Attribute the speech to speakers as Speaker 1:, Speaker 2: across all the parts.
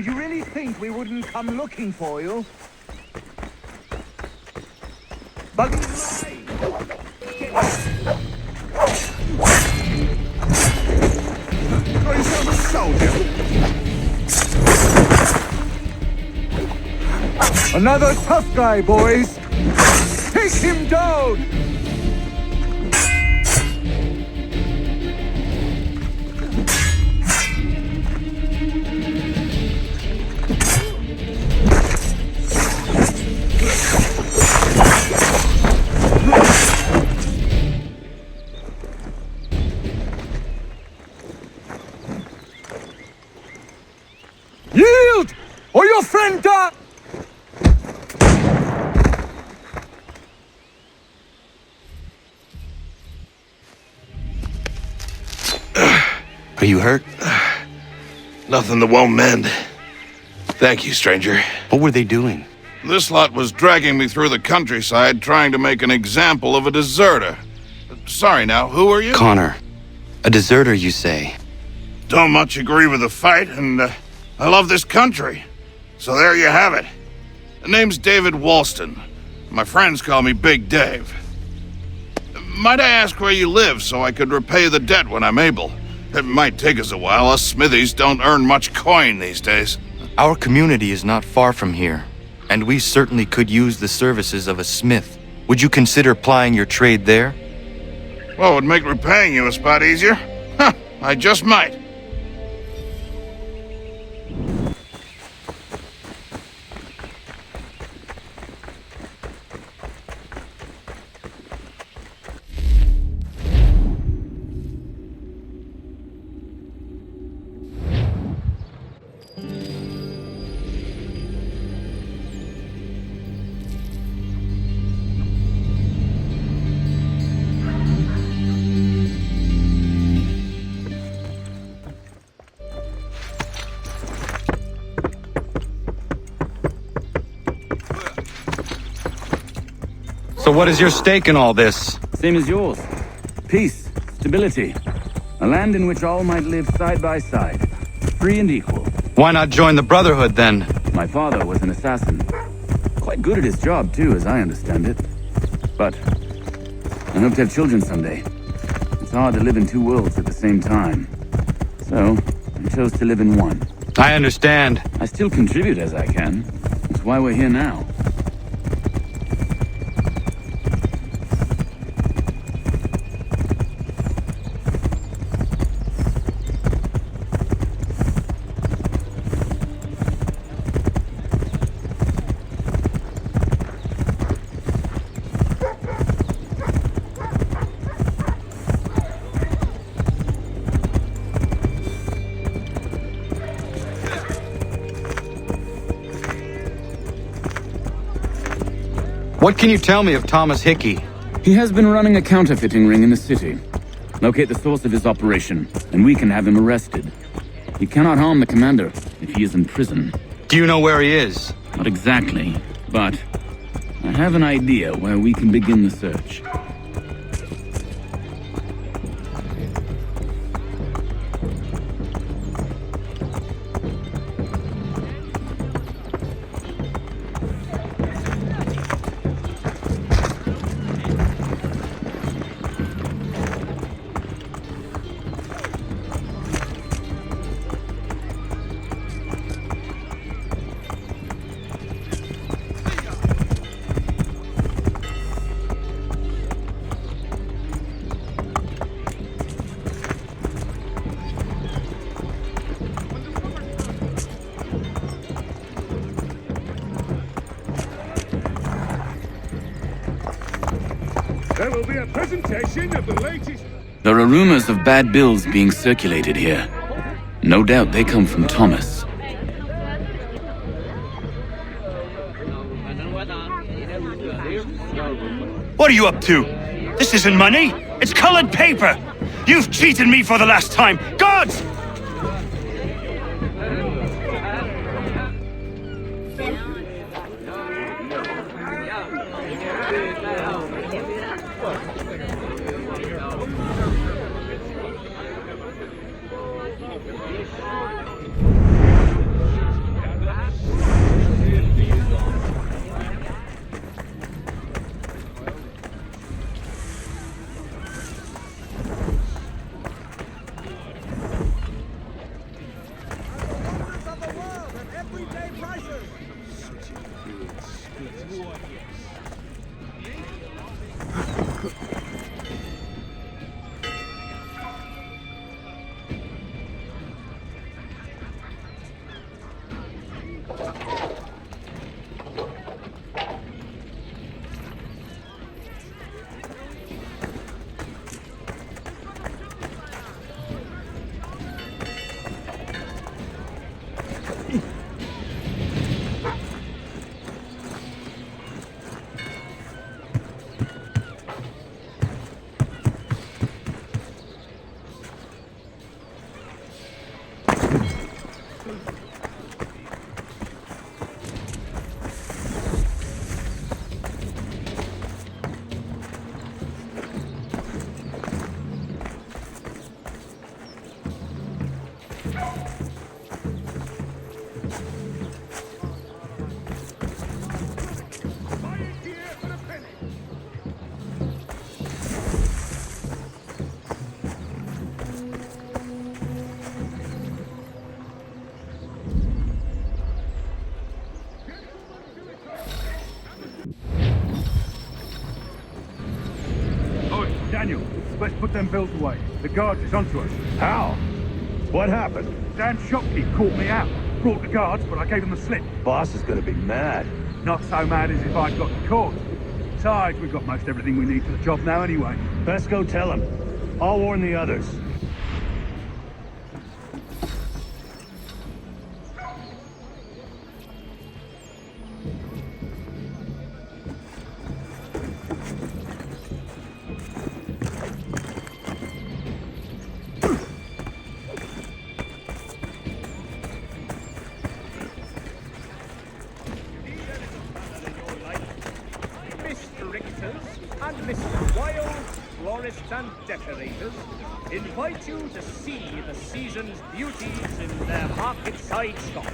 Speaker 1: Did you really think we wouldn't come looking for you? But got yourself a soldier. Another tough guy, boys. Take him down. Yield, or your friend dies!
Speaker 2: Are you hurt?
Speaker 3: Nothing that won't mend. Thank you, stranger.
Speaker 2: What were they doing?
Speaker 3: This lot was dragging me through the countryside trying to make an example of a deserter. Sorry now, who are you?
Speaker 2: Connor. A deserter, you say?
Speaker 3: Don't much agree with the fight, and I love this country. So there you have it. The name's David Walston. My friends call me Big Dave. Might I ask where you live so I could repay the debt when I'm able? It might take us a while. Us smithies don't earn much coin these days.
Speaker 2: Our community is not far from here, and we certainly could use the services of a smith. Would you consider plying your trade there?
Speaker 3: Well, it would make repaying you a spot easier. Huh, I just might.
Speaker 2: So what is your stake in all this?
Speaker 1: Same as yours. Peace, stability. A land in which all might live side by side, free and equal.
Speaker 2: Why not join the Brotherhood, then?
Speaker 1: My father was an assassin. Quite good at his job, too, as I understand it. But I hope to have children someday. It's hard to live in two worlds at the same time. So, I chose to live in one.
Speaker 2: I understand.
Speaker 1: I still contribute as I can. That's why we're here now.
Speaker 2: What can you tell me of Thomas Hickey?
Speaker 1: He has been running a counterfeiting ring in the city. Locate the source of his operation, and we can have him arrested. He cannot harm the commander if he is in prison.
Speaker 2: Do you know where he is?
Speaker 1: Not exactly, but I have an idea where we can begin the search.
Speaker 4: There will be a presentation of the latest...
Speaker 1: There are rumors of bad bills being circulated here. No doubt they come from Thomas.
Speaker 5: What are you up to? This isn't money. It's colored paper. You've cheated me for the last time. Gods!
Speaker 4: Let's put them bills away. The guards is onto us.
Speaker 5: How? What happened?
Speaker 4: Dan shopkeep caught me out. Brought the guards, but I gave him the slip.
Speaker 5: Boss is gonna be mad.
Speaker 4: Not so mad as if I'd got caught. Besides, we've got most everything we need for the job now anyway.
Speaker 5: Best go tell him. I'll warn the others.
Speaker 6: Mr. Richters and Mr. Wild, florists and decorators invite you to see the season's beauties in their market-side stall.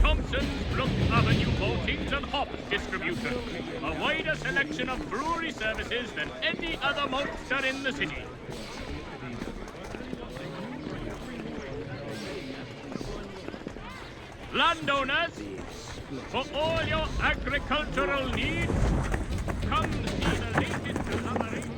Speaker 6: Thompson's Brook Avenue Maltings and Hops distributor. A wider selection of brewery services than any other maltster in the city. Landowners, for all your agricultural needs, come see the latest collaboration.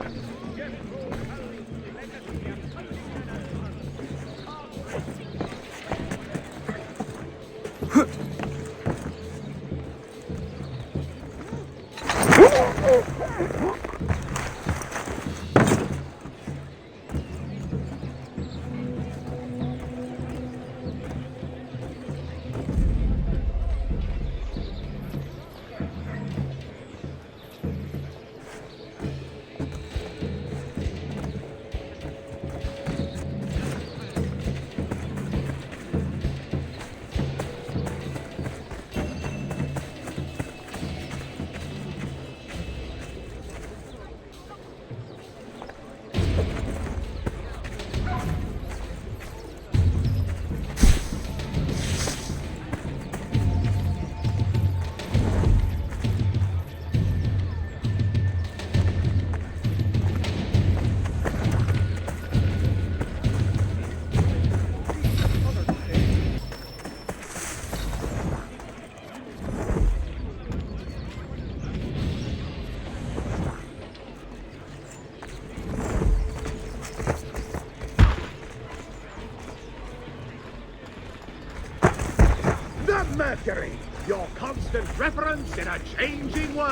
Speaker 4: Mercury, your constant reference in a changing world.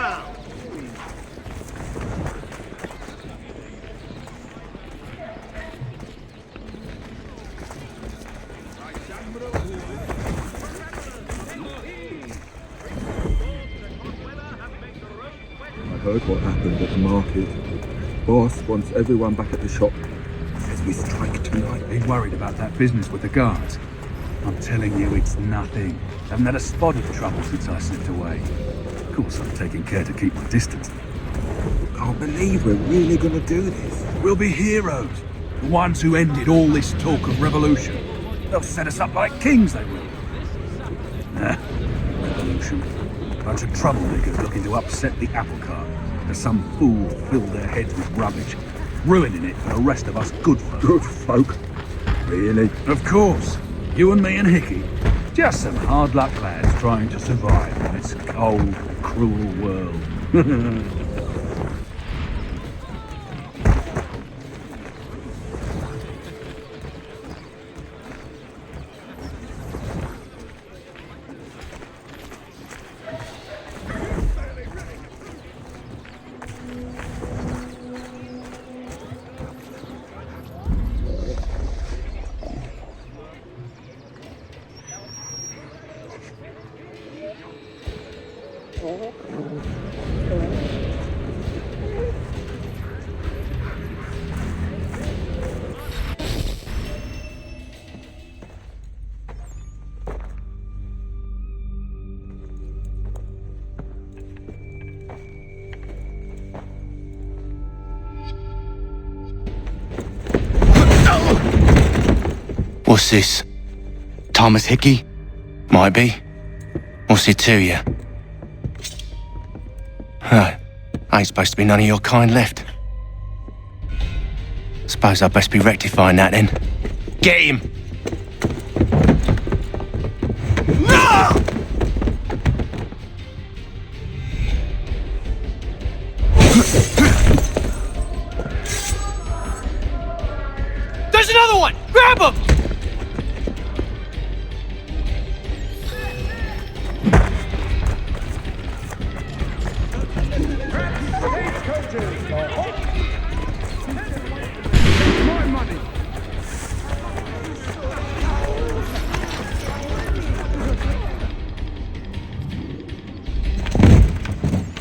Speaker 7: I heard what happened at the market. Boss wants everyone back at the shop.
Speaker 4: Says we strike tonight. Ain't worried about that business with the guards. I'm telling you, it's nothing. Haven't had a spot of trouble since I slipped away. Of course, I'm taking care to keep my distance.
Speaker 7: Can't believe we're really gonna do this.
Speaker 4: We'll be heroes. The ones who ended all this talk of revolution. They'll set us up like kings, they will. Nah, revolution. Bunch of troublemakers looking to upset the apple cart. As some fool filled their heads with rubbish, ruining it for the rest of us good folk.
Speaker 7: Good folk? Really?
Speaker 4: Of course. You and me and Hickey. Just some hard luck lads trying to survive in this cold, cruel world.
Speaker 2: What's this? Thomas Hickey? Might be. What's it to you? Huh. Ain't supposed to be none of your kind left. Suppose I'd best be rectifying that then. Get him! No!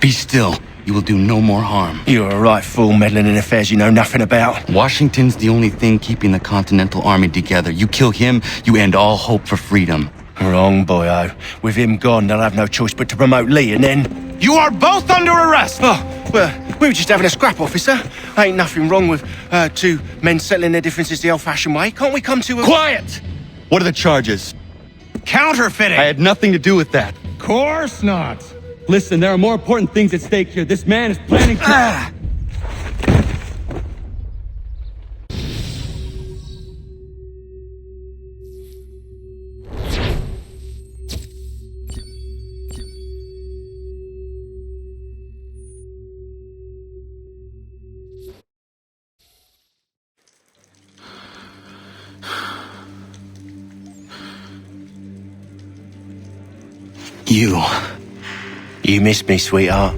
Speaker 2: Be still. You will do no more harm.
Speaker 8: You're a right fool meddling in affairs you know nothing about.
Speaker 2: Washington's the only thing keeping the Continental Army together. You kill him, you end all hope for freedom.
Speaker 8: Wrong, boyo. With him gone, they'll have no choice but to promote Lee, and then...
Speaker 5: You are both under arrest!
Speaker 8: Oh, well, we were just having a scrap, officer. Ain't nothing wrong with two men settling their differences the old-fashioned way. Can't we come to a...
Speaker 5: Quiet!
Speaker 2: What are the charges?
Speaker 5: Counterfeiting!
Speaker 2: I had nothing to do with that.
Speaker 5: Course not.
Speaker 9: Listen, there are more important things at stake here. This man is planning to...
Speaker 8: You missed me, sweetheart.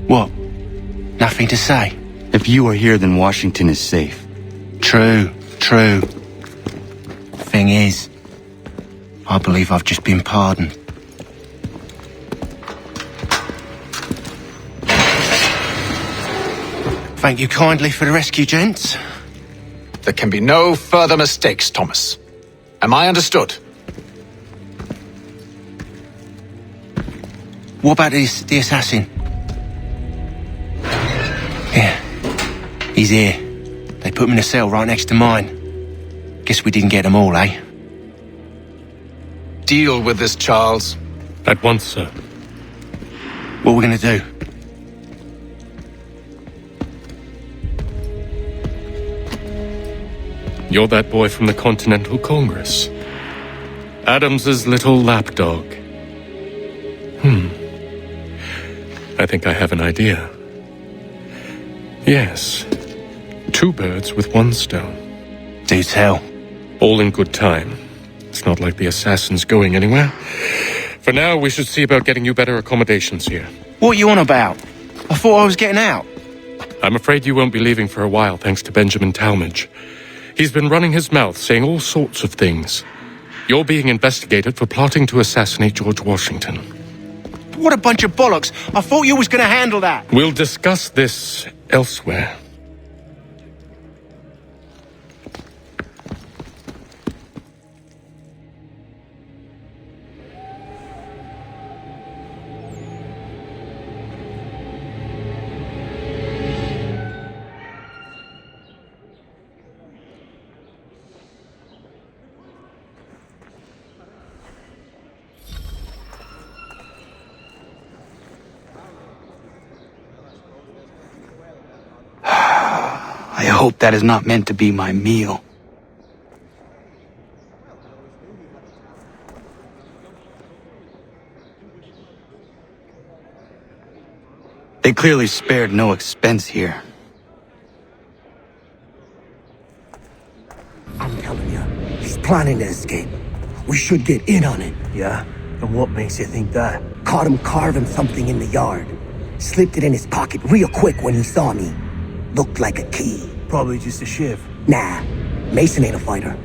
Speaker 8: What? Nothing to say?
Speaker 2: If you are here, then Washington is safe.
Speaker 8: True. Thing is, I believe I've just been pardoned. Thank you kindly for the rescue, gents.
Speaker 10: There can be no further mistakes, Thomas. Am I understood?
Speaker 8: What about the assassin? Yeah, he's here. They put him in a cell right next to mine. Guess we didn't get them all, eh?
Speaker 10: Deal with this, Charles.
Speaker 11: At once, sir.
Speaker 8: What are we gonna do?
Speaker 11: You're that boy from the Continental Congress. Adams's little lapdog. I think I have an idea. Yes. 2 birds with 1 stone.
Speaker 8: Do tell.
Speaker 11: All in good time. It's not like the assassin's going anywhere. For now, we should see about getting you better accommodations here.
Speaker 8: What are you on about? I thought I was getting out.
Speaker 11: I'm afraid you won't be leaving for a while, thanks to Benjamin Talmadge. He's been running his mouth, saying all sorts of things. You're being investigated for plotting to assassinate George Washington.
Speaker 8: What a bunch of bollocks. I thought you was gonna handle that.
Speaker 11: We'll discuss this elsewhere.
Speaker 2: I hope that is not meant to be my meal. They clearly spared no expense here.
Speaker 12: I'm telling you, he's planning to escape. We should get in on it.
Speaker 13: Yeah? And what makes you think that?
Speaker 12: Caught him carving something in the yard. Slipped it in his pocket real quick when he saw me. Looked like a key.
Speaker 13: Probably just a shiv.
Speaker 12: Nah, Mason ain't a fighter.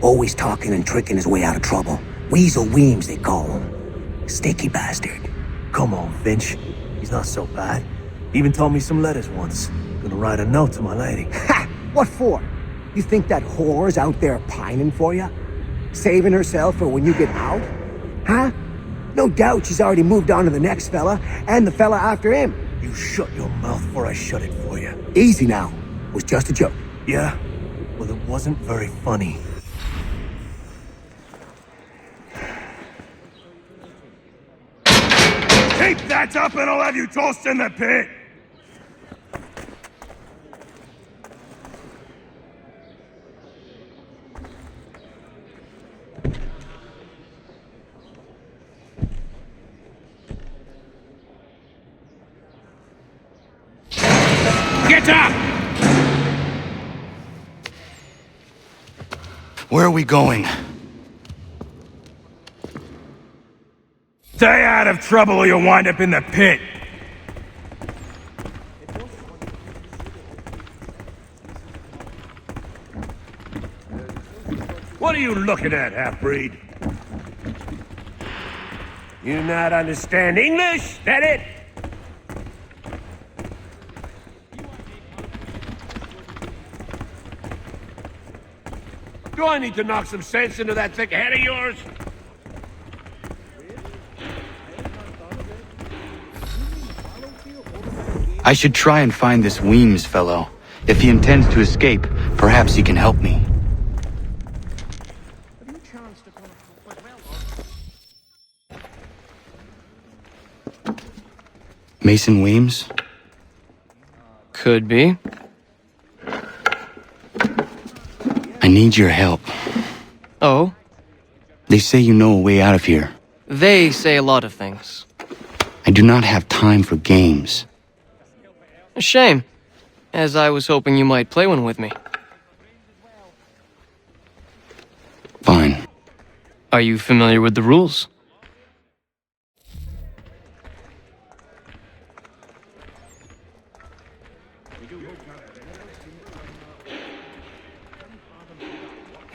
Speaker 12: Always talking and tricking his way out of trouble. Weasel Weems, they call him. Sticky bastard.
Speaker 13: Come on, Finch. He's not so bad. Even taught me some letters once. Gonna write a note to my lady.
Speaker 12: Ha! What for? You think that whore's out there pining for you? Saving herself for when you get out? Huh? No doubt she's already moved on to the next fella, and the fella after him.
Speaker 13: You shut your mouth before I shut it for you.
Speaker 12: Easy now. Was just a joke.
Speaker 13: Yeah? Well, it wasn't very funny.
Speaker 5: Keep that up and I'll have you tossed in the pit! Get up!
Speaker 2: Where are we going?
Speaker 5: Stay out of trouble or you'll wind up in the pit! What are you looking at, half-breed? You not understand English? That it?
Speaker 14: Do I need to knock some sense into that thick head of yours?
Speaker 2: I should try and find this Weems fellow. If he intends to escape, perhaps he can help me. Mason Weems?
Speaker 15: Could be.
Speaker 2: I need your help.
Speaker 15: Oh?
Speaker 2: They say you know a way out of here.
Speaker 15: They say a lot of things.
Speaker 2: I do not have time for games.
Speaker 15: A shame, as I was hoping you might play one with me.
Speaker 2: Fine.
Speaker 15: Are you familiar with the rules?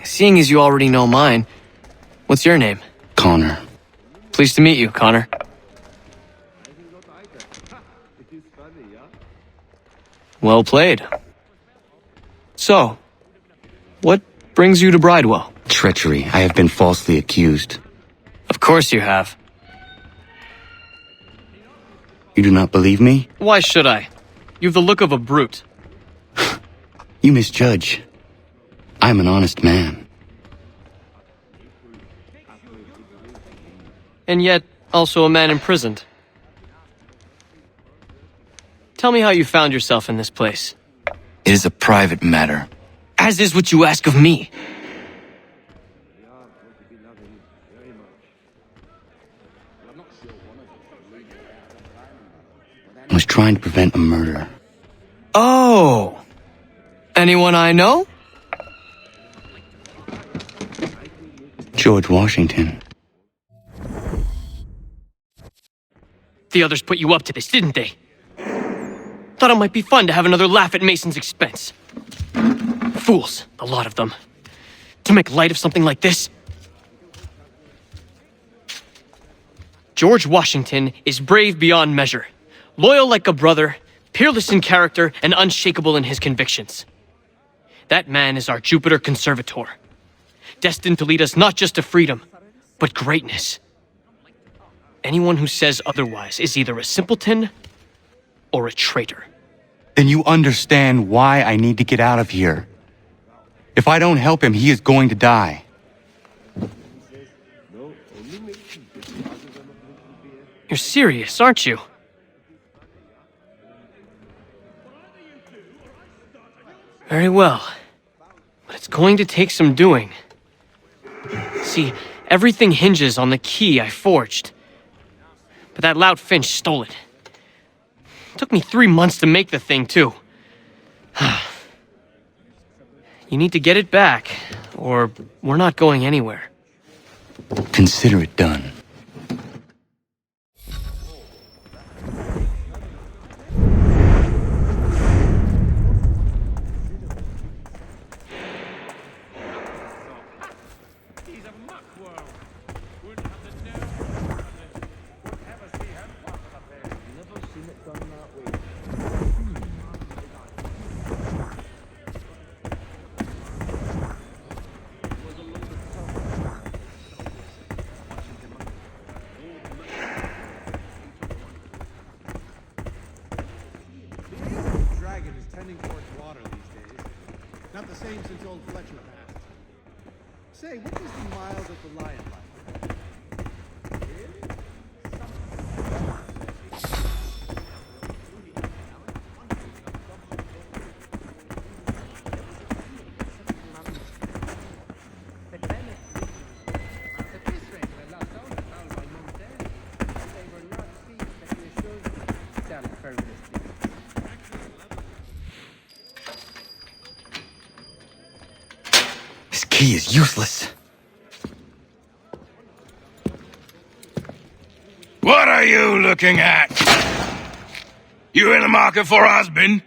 Speaker 15: Seeing as you already know mine, what's your name?
Speaker 2: Connor.
Speaker 15: Pleased to meet you, Connor. Well played. So, what brings you to Bridewell?
Speaker 2: Treachery. I have been falsely accused.
Speaker 15: Of course you have.
Speaker 2: You do not believe me?
Speaker 15: Why should I? You've the look of a brute.
Speaker 2: You misjudge. I'm an honest man.
Speaker 15: And yet, also a man imprisoned. Tell me how you found yourself in this place.
Speaker 2: It is a private matter.
Speaker 15: As is what you ask of me.
Speaker 2: I was trying to prevent a murder.
Speaker 15: Oh! Anyone I know?
Speaker 2: George Washington.
Speaker 15: The others put you up to this, didn't they? Thought it might be fun to have another laugh at Mason's expense. Fools, a lot of them. To make light of something like this. George Washington is brave beyond measure, loyal like a brother, peerless in character, and unshakable in his convictions. That man is our Jupiter Conservator, destined to lead us not just to freedom, but greatness. Anyone who says otherwise is either a simpleton or a traitor.
Speaker 2: Then you understand why I need to get out of here. If I don't help him, he is going to die.
Speaker 15: You're serious, aren't you? Very well. But it's going to take some doing. See, everything hinges on the key I forged. But that lout Finch stole it. Took me 3 months to make the thing, too. You need to get it back, or we're not going anywhere.
Speaker 2: Consider it done.
Speaker 16: Not the same since old Fletcher passed. Say, what was the miles at the Lion like?
Speaker 2: This key is useless.
Speaker 3: What are you looking at? You in the market for a husband?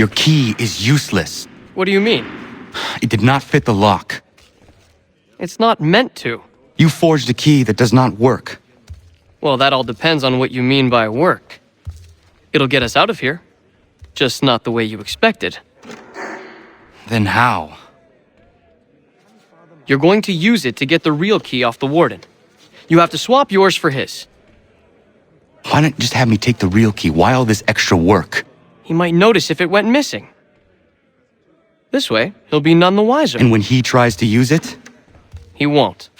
Speaker 2: Your key is useless.
Speaker 15: What do you mean?
Speaker 2: It did not fit the lock.
Speaker 15: It's not meant to.
Speaker 2: You forged a key that does not work.
Speaker 15: Well, that all depends on what you mean by work. It'll get us out of here. Just not the way you expected.
Speaker 2: Then how?
Speaker 15: You're going to use it to get the real key off the Warden. You have to swap yours for his.
Speaker 2: Why not just have me take the real key? Why all this extra work?
Speaker 15: He might notice if it went missing. This way, he'll be none the wiser.
Speaker 2: And when he tries to use it?
Speaker 15: He won't.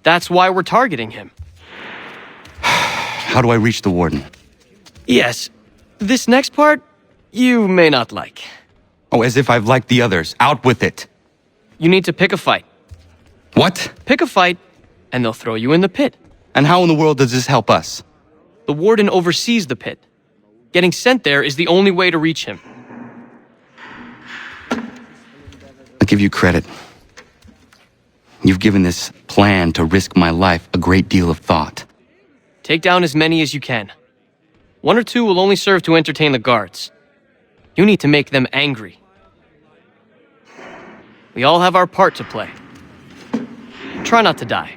Speaker 15: That's why we're targeting him.
Speaker 2: How do I reach the Warden?
Speaker 15: Yes. This next part, you may not like.
Speaker 2: Oh, as if I've liked the others. Out with it.
Speaker 15: You need to pick a fight.
Speaker 2: What?
Speaker 15: Pick a fight, and they'll throw you in the pit.
Speaker 2: And how in the world does this help us?
Speaker 15: The Warden oversees the pit. Getting sent there is the only way to reach him.
Speaker 2: I'll give you credit. You've given this plan to risk my life a great deal of thought.
Speaker 15: Take down as many as you can. 1 or 2 will only serve to entertain the guards. You need to make them angry. We all have our part to play. Try not to die.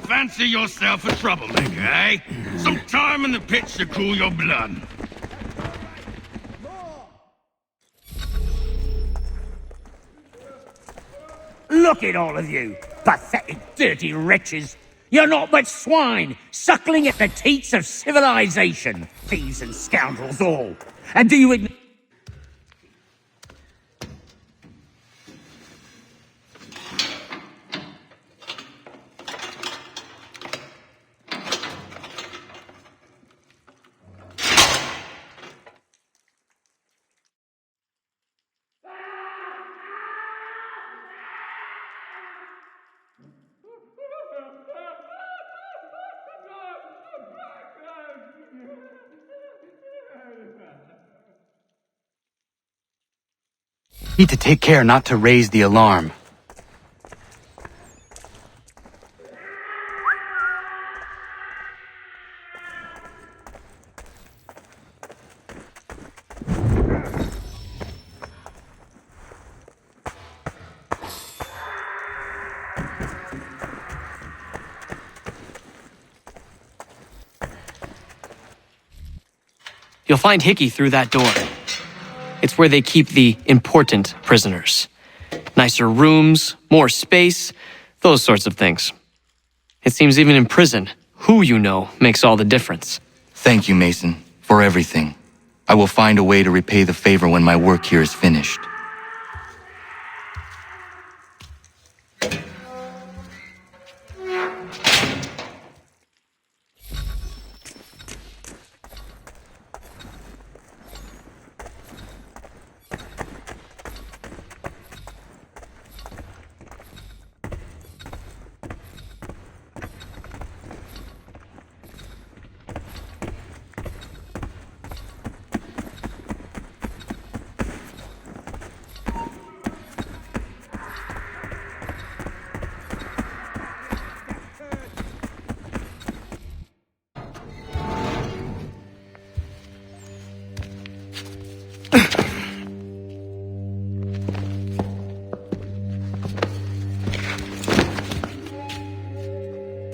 Speaker 14: Fancy yourself a troublemaker, eh? Some time in the pits to cool your blood.
Speaker 6: Look at all of you, pathetic, dirty wretches. You're not but swine, suckling at the teats of civilization. Thieves and scoundrels all. And do you...
Speaker 2: Need to take care not to raise the alarm.
Speaker 15: You'll find Hickey through that door. It's where they keep the important prisoners. Nicer rooms, more space, those sorts of things. It seems even in prison, who you know makes all the difference.
Speaker 2: Thank you, Mason, for everything. I will find a way to repay the favor when my work here is finished.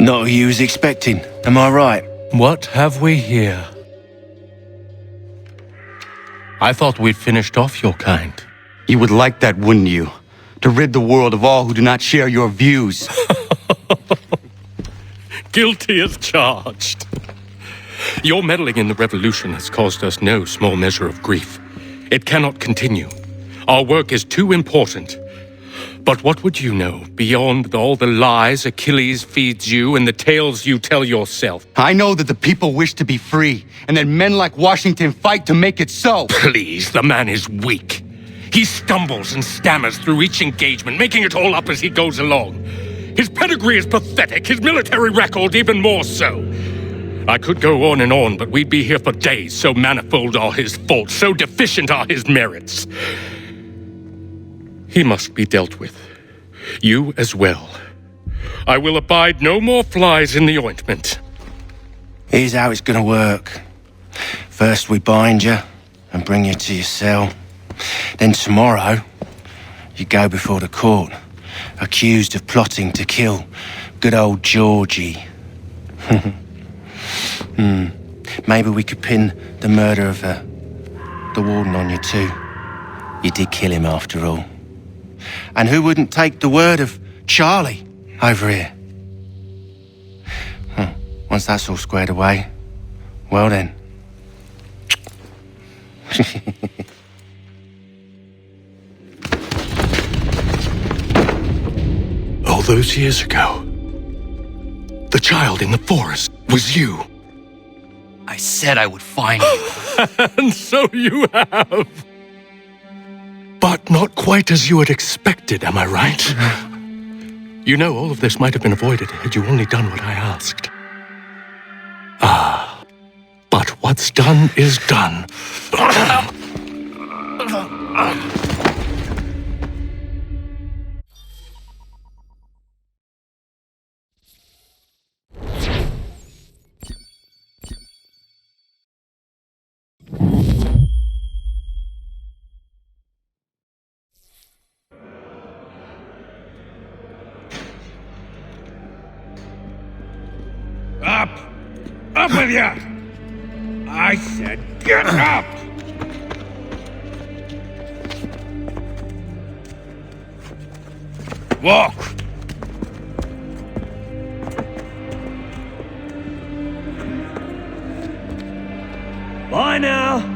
Speaker 8: Not who you was expecting, am I right?
Speaker 11: What have we here? I thought we'd finished off your kind.
Speaker 2: You would like that, wouldn't you? To rid the world of all who do not share your views.
Speaker 11: Guilty as charged. Your meddling in the revolution has caused us no small measure of grief. It cannot continue. Our work is too important. But what would you know beyond all the lies Achilles feeds you and the tales you tell yourself?
Speaker 2: I know that the people wish to be free, and that men like Washington fight to make it so.
Speaker 11: Please, the man is weak. He stumbles and stammers through each engagement, making it all up as he goes along. His pedigree is pathetic, his military record even more so. I could go on, but we'd be here for days, so manifold are his faults, so deficient are his merits. He must be dealt with. You as well. I will abide no more flies in the ointment.
Speaker 8: Here's how it's gonna work. First we bind you and bring you to your cell. Then tomorrow, you go before the court, accused of plotting to kill good old Georgie. Maybe we could pin the murder of the warden on you too. You did kill him after all. And who wouldn't take the word of Charlie over here? Once that's all squared away, well then.
Speaker 11: All those years ago, the child in the forest was you.
Speaker 2: I said I would find you.
Speaker 11: And so you have. But not quite as you had expected, am I right? You know, all of this might have been avoided had you only done what I asked. Ah, but what's done is done.
Speaker 14: Up! Up with you! I said get up! Walk!
Speaker 13: Bye now!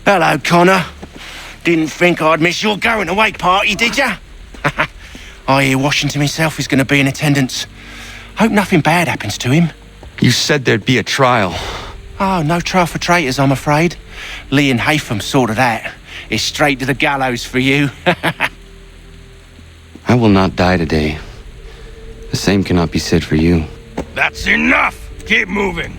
Speaker 8: Hello, Connor. Didn't think I'd miss your going-away party, did ya? I hear Washington himself is going to be in attendance. Hope nothing bad happens to him.
Speaker 2: You said there'd be a trial.
Speaker 8: Oh, no trial for traitors, I'm afraid. Lee and Haytham sorted that. It's straight to the gallows for you.
Speaker 2: I will not die today. The same cannot be said for you.
Speaker 14: That's enough! Keep moving!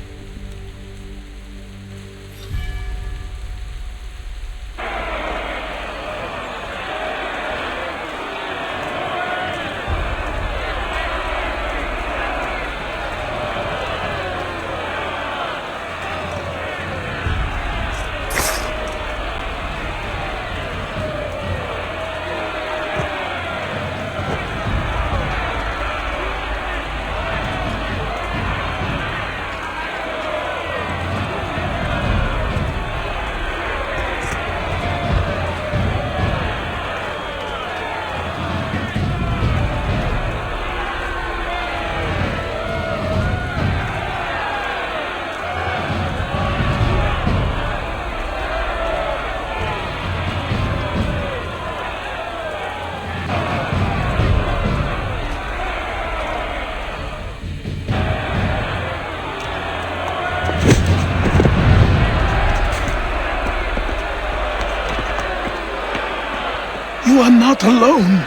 Speaker 17: not alone.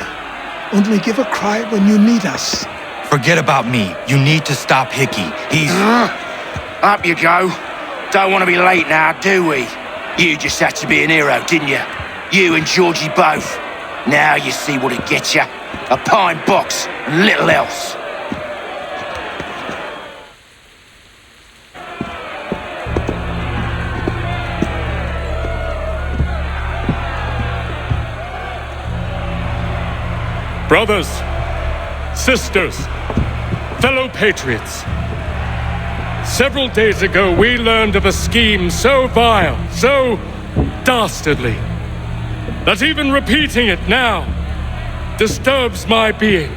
Speaker 17: Only give a cry when you need us.
Speaker 8: Forget about me. You need to stop Hickey. He's... Up you go. Don't want to be late now, do we? You just had to be an hero, didn't you? You and Georgie both. Now you see what it gets you. A pine box and little else.
Speaker 11: Brothers, sisters, fellow patriots. Several days ago, we learned of a scheme so vile, so dastardly, that even repeating it now disturbs my being.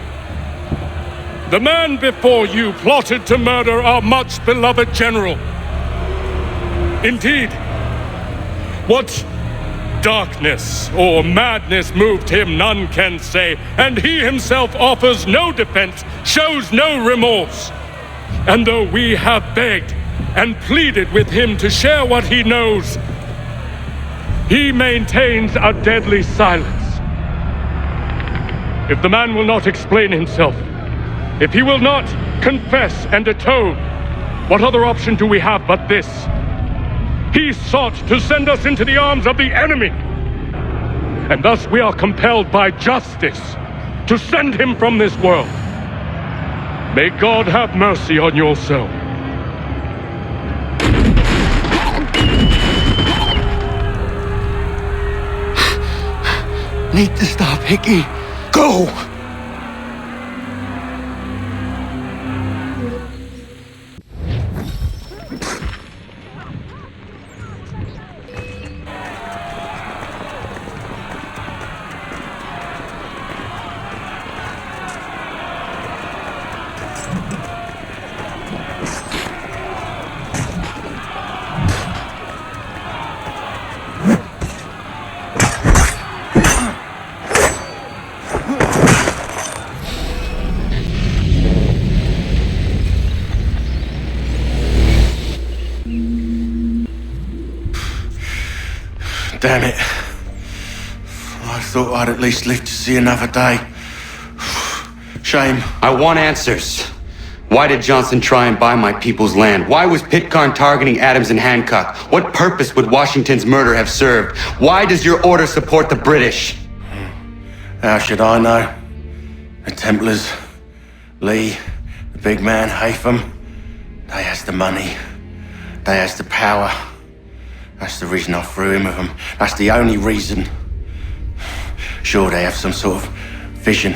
Speaker 11: The man before you plotted to murder our much-beloved general. Indeed, what darkness or madness moved him, none can say, and he himself offers no defense, shows no remorse. And though we have begged and pleaded with him to share what he knows, he maintains a deadly silence. If the man will not explain himself, if he will not confess and atone, what other option do we have but this? He sought to send us into the arms of the enemy. And thus we are compelled by justice to send him from this world. May God have mercy on your soul.
Speaker 8: Need to stop Hickey. Go! Damn it. I thought I'd at least live to see another day. Shame.
Speaker 2: I want answers. Why did Johnson try and buy my people's land? Why was Pitcairn targeting Adams and Hancock? What purpose would Washington's murder have served? Why does your order support the British?
Speaker 8: How should I know? The Templars, Lee, the big man, Haytham, they has the money. They has the power. That's the reason I threw in with them. That's the only reason. Sure, they have some sort of vision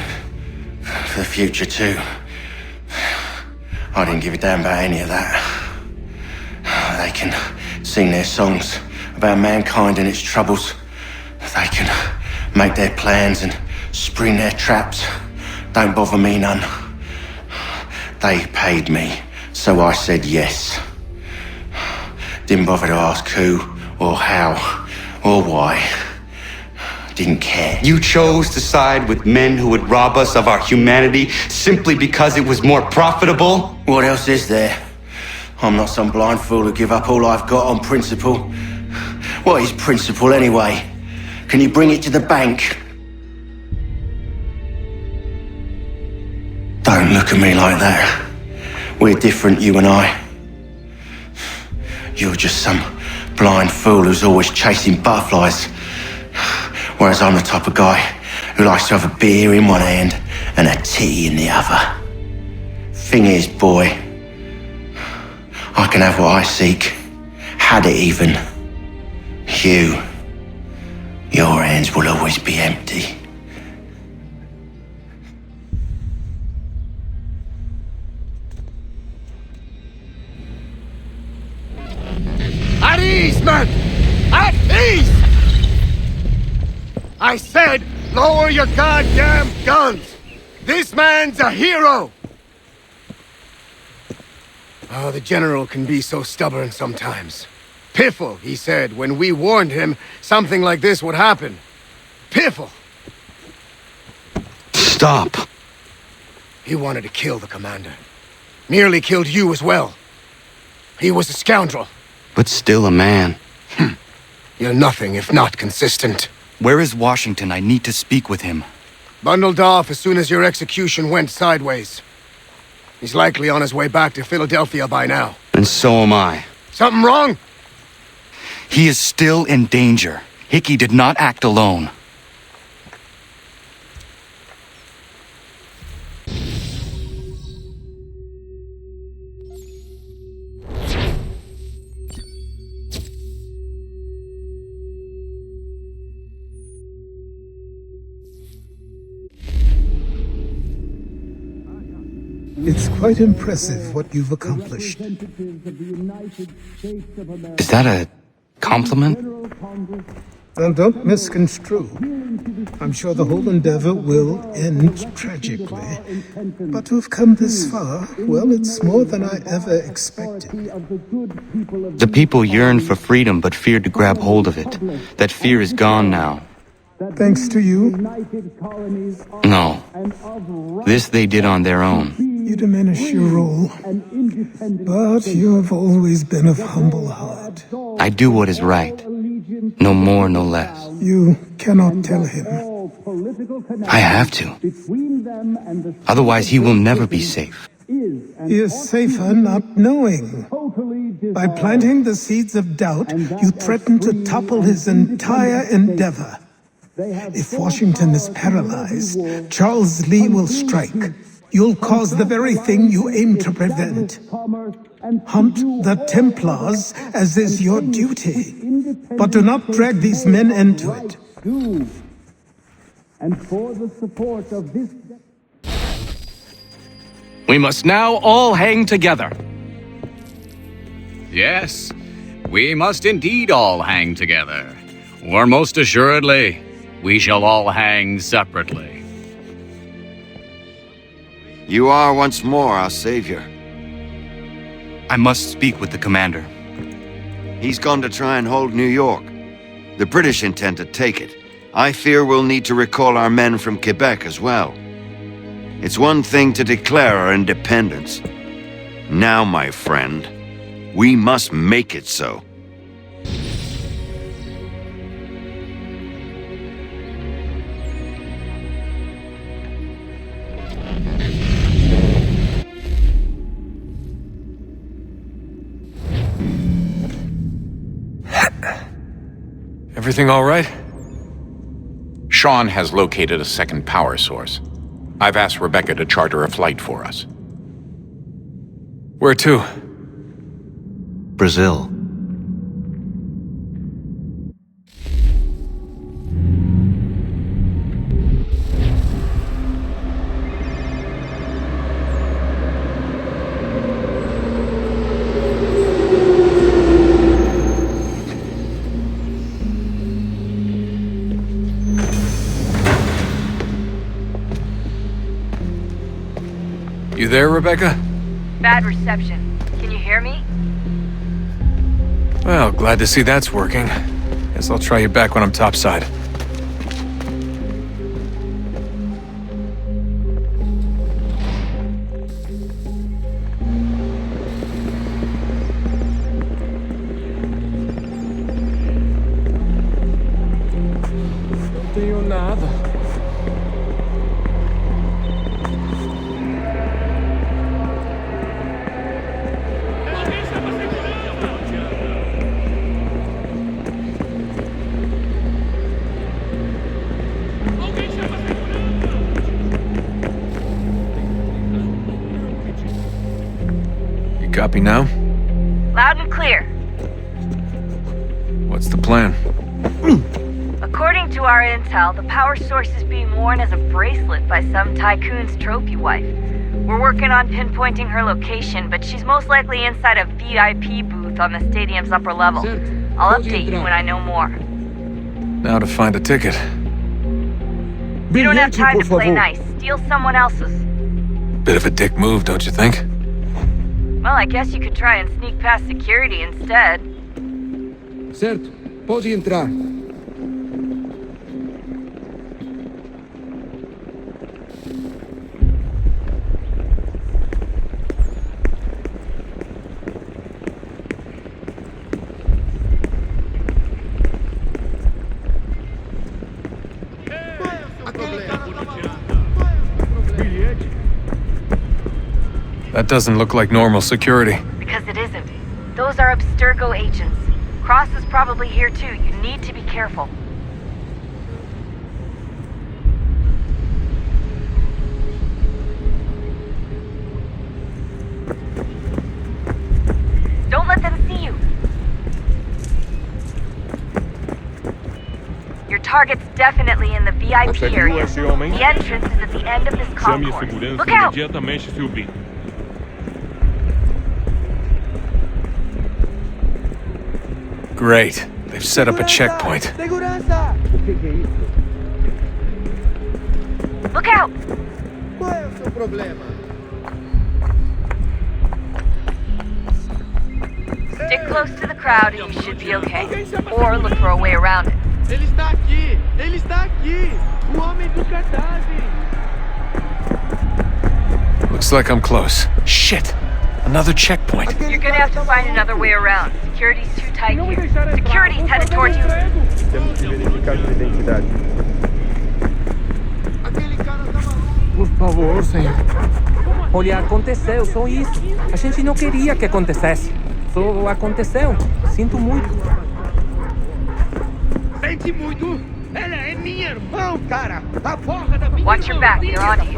Speaker 8: for the future too. I didn't give a damn about any of that. They can sing their songs about mankind and its troubles. They can make their plans and spring their traps. Don't bother me none. They paid me, so I said yes. Didn't bother to ask who, or how, or why. Didn't care.
Speaker 2: You chose to side with men who would rob us of our humanity simply because it was more profitable?
Speaker 8: What else is there? I'm not some blind fool who give up all I've got on principle. What is principle anyway? Can you bring it to the bank? Don't look at me like that. We're different, you and I. You're just some blind fool who's always chasing butterflies. Whereas I'm the type of guy who likes to have a beer in one hand and a tea in the other. Thing is, boy, I can have what I seek. Had it even. Your hands will always be empty.
Speaker 18: At ease, men! At ease! I said, lower your goddamn guns! This man's a hero! Oh, the General can be so stubborn sometimes. Piffle, he said, when we warned him something like this would happen. Piffle!
Speaker 2: Stop.
Speaker 18: He wanted to kill the commander. Nearly killed you as well. He was a scoundrel.
Speaker 2: But still a man.
Speaker 18: You're nothing if not consistent.
Speaker 2: Where is Washington? I need to speak with him.
Speaker 18: Bundled off as soon as your execution went sideways. He's likely on his way back to Philadelphia by now.
Speaker 2: And so am I.
Speaker 18: Something wrong?
Speaker 2: He is still in danger. Hickey did not act alone.
Speaker 17: It's quite impressive what you've accomplished.
Speaker 2: Is that a compliment?
Speaker 17: Well, don't misconstrue. I'm sure the whole endeavor will end tragically. But to have come this far, well, it's more than I ever expected.
Speaker 2: The people yearned for freedom but feared to grab hold of it. That fear is gone now.
Speaker 17: Thanks to you?
Speaker 2: No. This they did on their own.
Speaker 17: You diminish your role. But you have always been of humble heart.
Speaker 2: I do what is right. No more, no less.
Speaker 17: You cannot tell him.
Speaker 2: I have to. Otherwise, he will never be safe.
Speaker 17: He is safer not knowing. By planting the seeds of doubt, you threaten to topple his entire endeavor. If Washington is paralyzed, Charles Lee will strike. You'll cause the very thing you aim to prevent. Hunt the Templars, as is your duty. But do not drag these men into it.
Speaker 6: And for the support of this...
Speaker 19: We must now all hang together.
Speaker 20: Yes, we must indeed all hang together. Or most assuredly, we shall all hang separately.
Speaker 21: You are once more our savior.
Speaker 2: I must speak with the commander.
Speaker 21: He's gone to try and hold New York. The British intend to take it. I fear we'll need to recall our men from Quebec as well. It's one thing to declare our independence. Now, my friend, we must make it so.
Speaker 22: Everything all right?
Speaker 10: Sean has located a second power source. I've asked Rebecca to charter a flight for us.
Speaker 22: Where to?
Speaker 10: Brazil.
Speaker 22: You there, Rebecca?
Speaker 23: Bad reception. Can you hear me?
Speaker 22: Well, glad to see that's working. Guess I'll try you back when I'm topside.
Speaker 9: Não tenho nada.
Speaker 22: Copy now?
Speaker 23: Loud and clear.
Speaker 22: What's the plan?
Speaker 23: According to our intel, the power source is being worn as a bracelet by some tycoon's trophy wife. We're working on pinpointing her location, but she's most likely inside a VIP booth on the stadium's upper level. I'll update you when I know more.
Speaker 22: Now to find a ticket.
Speaker 23: You don't have time to play nice. Steal someone else's.
Speaker 22: Bit of a dick move, don't you think?
Speaker 23: Well, I guess you could try and sneak past security instead.
Speaker 24: Certo, pode entrar.
Speaker 22: That doesn't look like normal security.
Speaker 23: Because it isn't. Those are Abstergo agents. Cross is probably here too. You need to be careful. Don't let them see you. Your target's definitely in the VIP area. The entrance is at the end of this concourse. Look out!
Speaker 22: Great. They've set up a checkpoint.
Speaker 23: Look out!
Speaker 16: Qual é o seu problema?
Speaker 23: Stick close to the crowd and you should be okay. Or look for a way around it.
Speaker 16: Ele está aqui! Ele está aqui! O homem dos cartazes!
Speaker 22: Looks like I'm close. Shit! Another checkpoint.
Speaker 23: You're gonna have to find another way around. Security's too tight here. Security's headed towards you.
Speaker 1: Temos que verificar sua identidade.
Speaker 4: Por favor, senhor. Olha, aconteceu, só isso. A gente não queria que acontecesse. Só aconteceu. Sinto muito.
Speaker 16: Sente muito! Ela é minha irmã, cara! A porra da minha
Speaker 23: Watch your back, you're on it.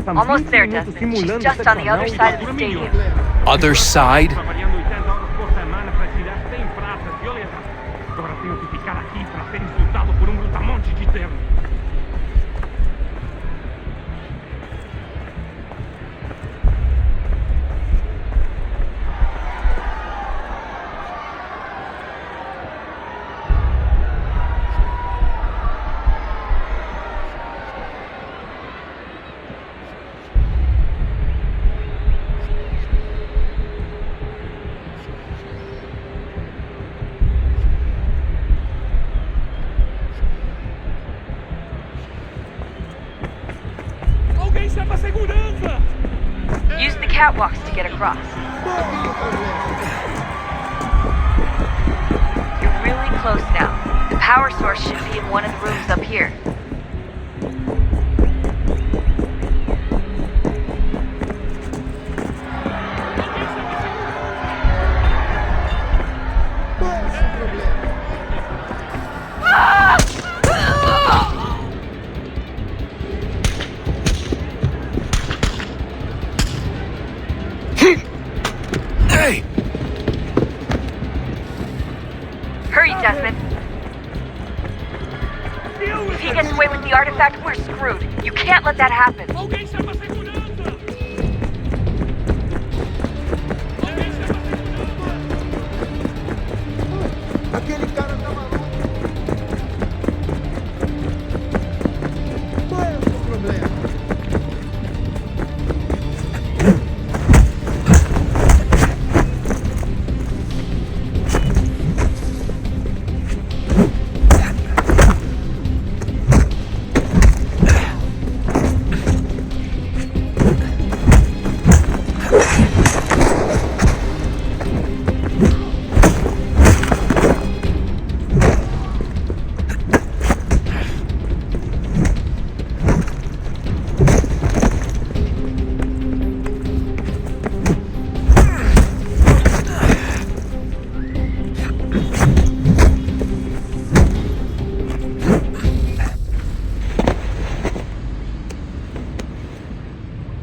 Speaker 23: Almost there, Desmond. She's just on the other side of the stadium.
Speaker 22: Other side?
Speaker 23: Use the catwalks to get across. You're really close now. The power source should be in one of the rooms up here.
Speaker 22: Hey!
Speaker 23: Hurry, Desmond. If he gets away with the artifact, we're screwed. You can't let that happen.
Speaker 16: Aquele cara tá maluco! Qual é o seu problema?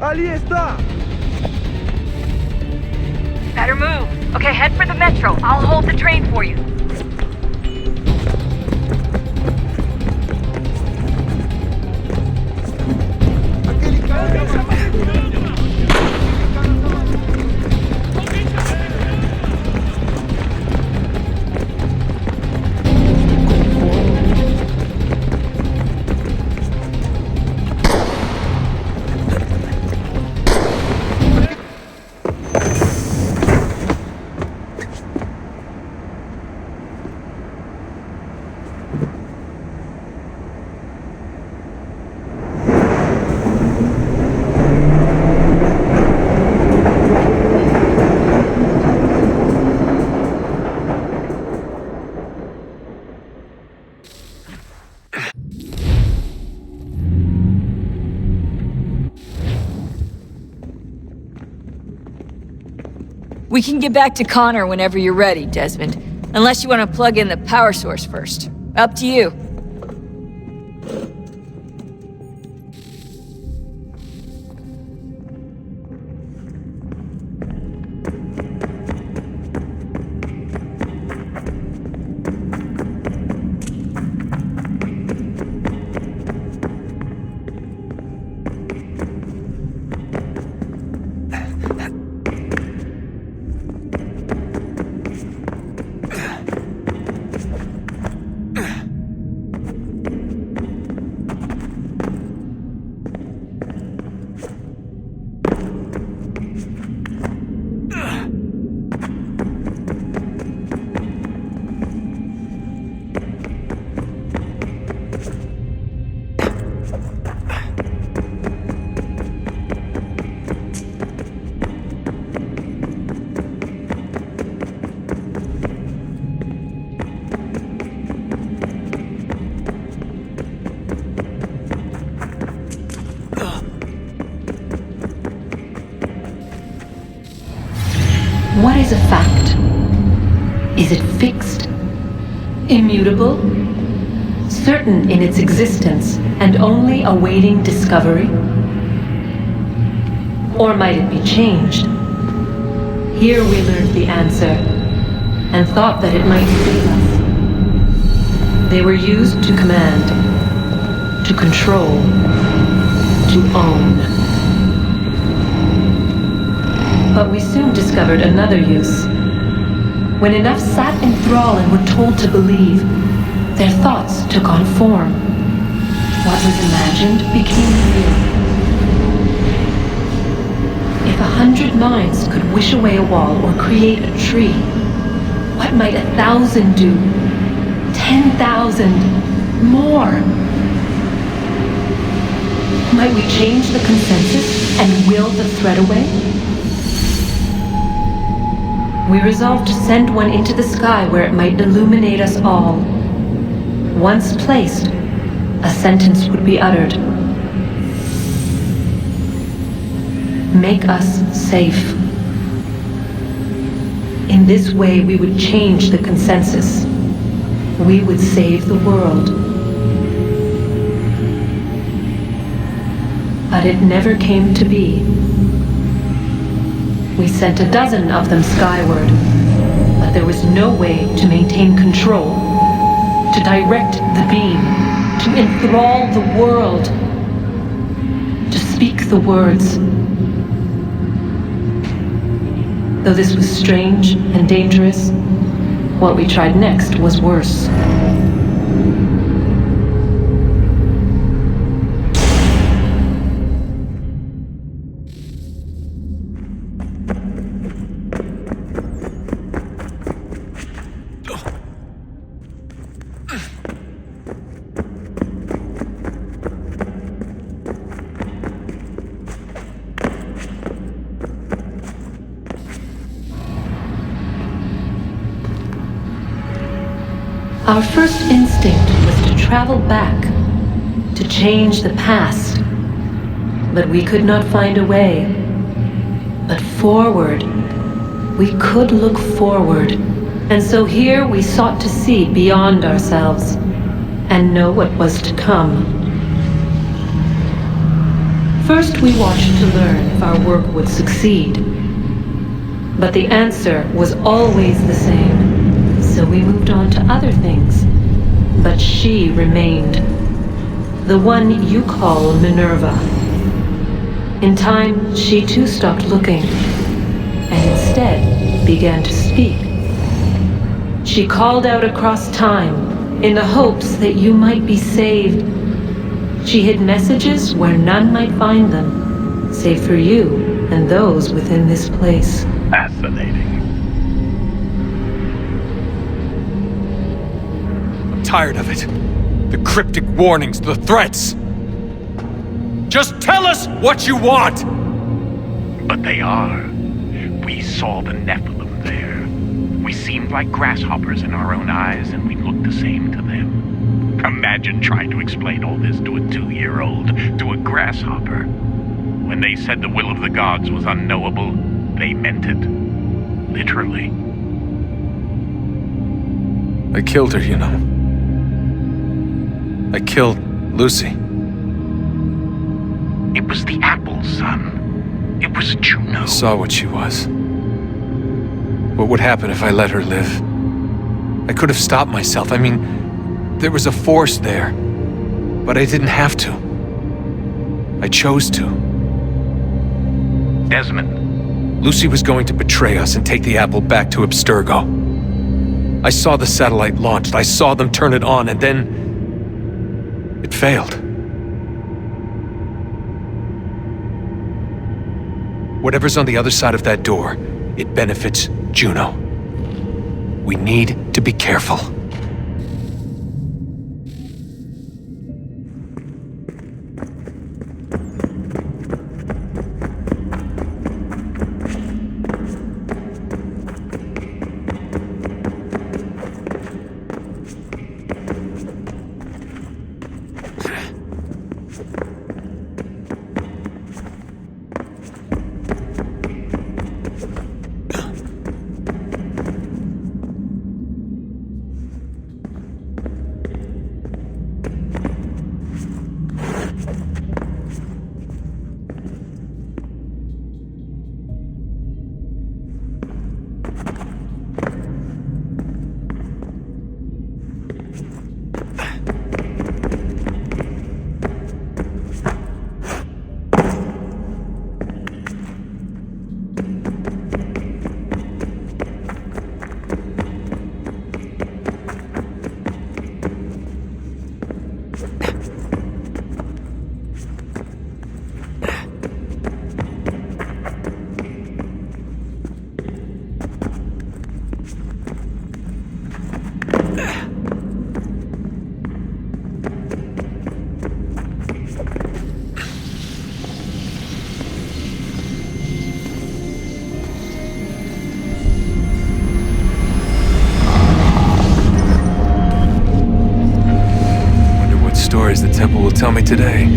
Speaker 16: Ali está!
Speaker 23: Better move. Okay, head for the metro. I'll hold the train for you.
Speaker 16: Aquele cara tá maluco!
Speaker 23: We can get back to Connor whenever you're ready, Desmond. Unless you want to plug in the power source first. Up to you.
Speaker 3: What is a fact? Is it fixed? Immutable? Certain in its existence and only awaiting discovery? Or might it be changed? Here we learned the answer and thought that it might save us. They were used to command, to control, to own. But we soon discovered another use. When enough sat in thrall and were told to believe, their thoughts took on form. What was imagined became real. If 100 minds could wish away a wall or create a tree, what might 1,000 do? 10,000? More? Might we change the consensus and will the thread away? We resolved to send one into the sky where it might illuminate us all. Once placed, a sentence would be uttered. Make us safe. In this way, we would change the consensus. We would save the world. But it never came to be. We sent a dozen of them skyward, but there was no way to maintain control, to direct the beam, to enthrall the world, to speak the words. Though this was strange and dangerous, what we tried next was worse. Our first instinct was to travel back, to change the past. But we could not find a way. But forward, we could look forward. And so here we sought to see beyond ourselves and know what was to come. First we watched to learn if our work would succeed. But the answer was always the same. So we moved on to other things. But she remained. The one you call Minerva. In time, she too stopped looking, and instead began to speak. She called out across time, in the hopes that you might be saved. She hid messages where none might find them, save for you and those within this place.
Speaker 11: Fascinating. Tired of it. The cryptic warnings, the threats. Just tell us what you want!
Speaker 5: But they are. We saw the Nephilim there. We seemed like grasshoppers in our own eyes, and we looked the same to them. Imagine trying to explain all this to a 2-year-old, to a grasshopper. When they said the will of the gods was unknowable, they meant it. literally.
Speaker 22: I killed her, you know. I killed Lucy.
Speaker 5: It was the apple, son. It was Juno.
Speaker 22: I saw what she was. What would happen if I let her live? I could have stopped myself. I mean, there was a force there. But I didn't have to. I chose to.
Speaker 5: Desmond.
Speaker 22: Lucy was going to betray us and take the apple back to Abstergo. I saw the satellite launched. I saw them turn it on, and then it failed. Whatever's on the other side of that door, it benefits Juno. We need to be careful. Stories the temple will tell me today.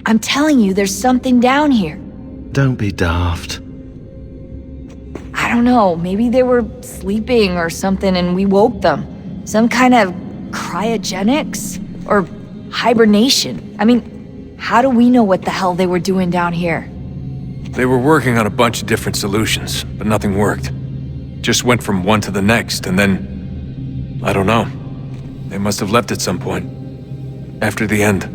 Speaker 23: I'm telling you, there's something down here.
Speaker 7: Don't be daft.
Speaker 23: I don't know, maybe they were sleeping or something and we woke them. Some kind of cryogenics? Or hibernation. I mean, how do we know what the hell they were doing down here?
Speaker 22: They were working on a bunch of different solutions, but nothing worked. Just went from one to the next, and then... I don't know. They must have left at some point. After the end.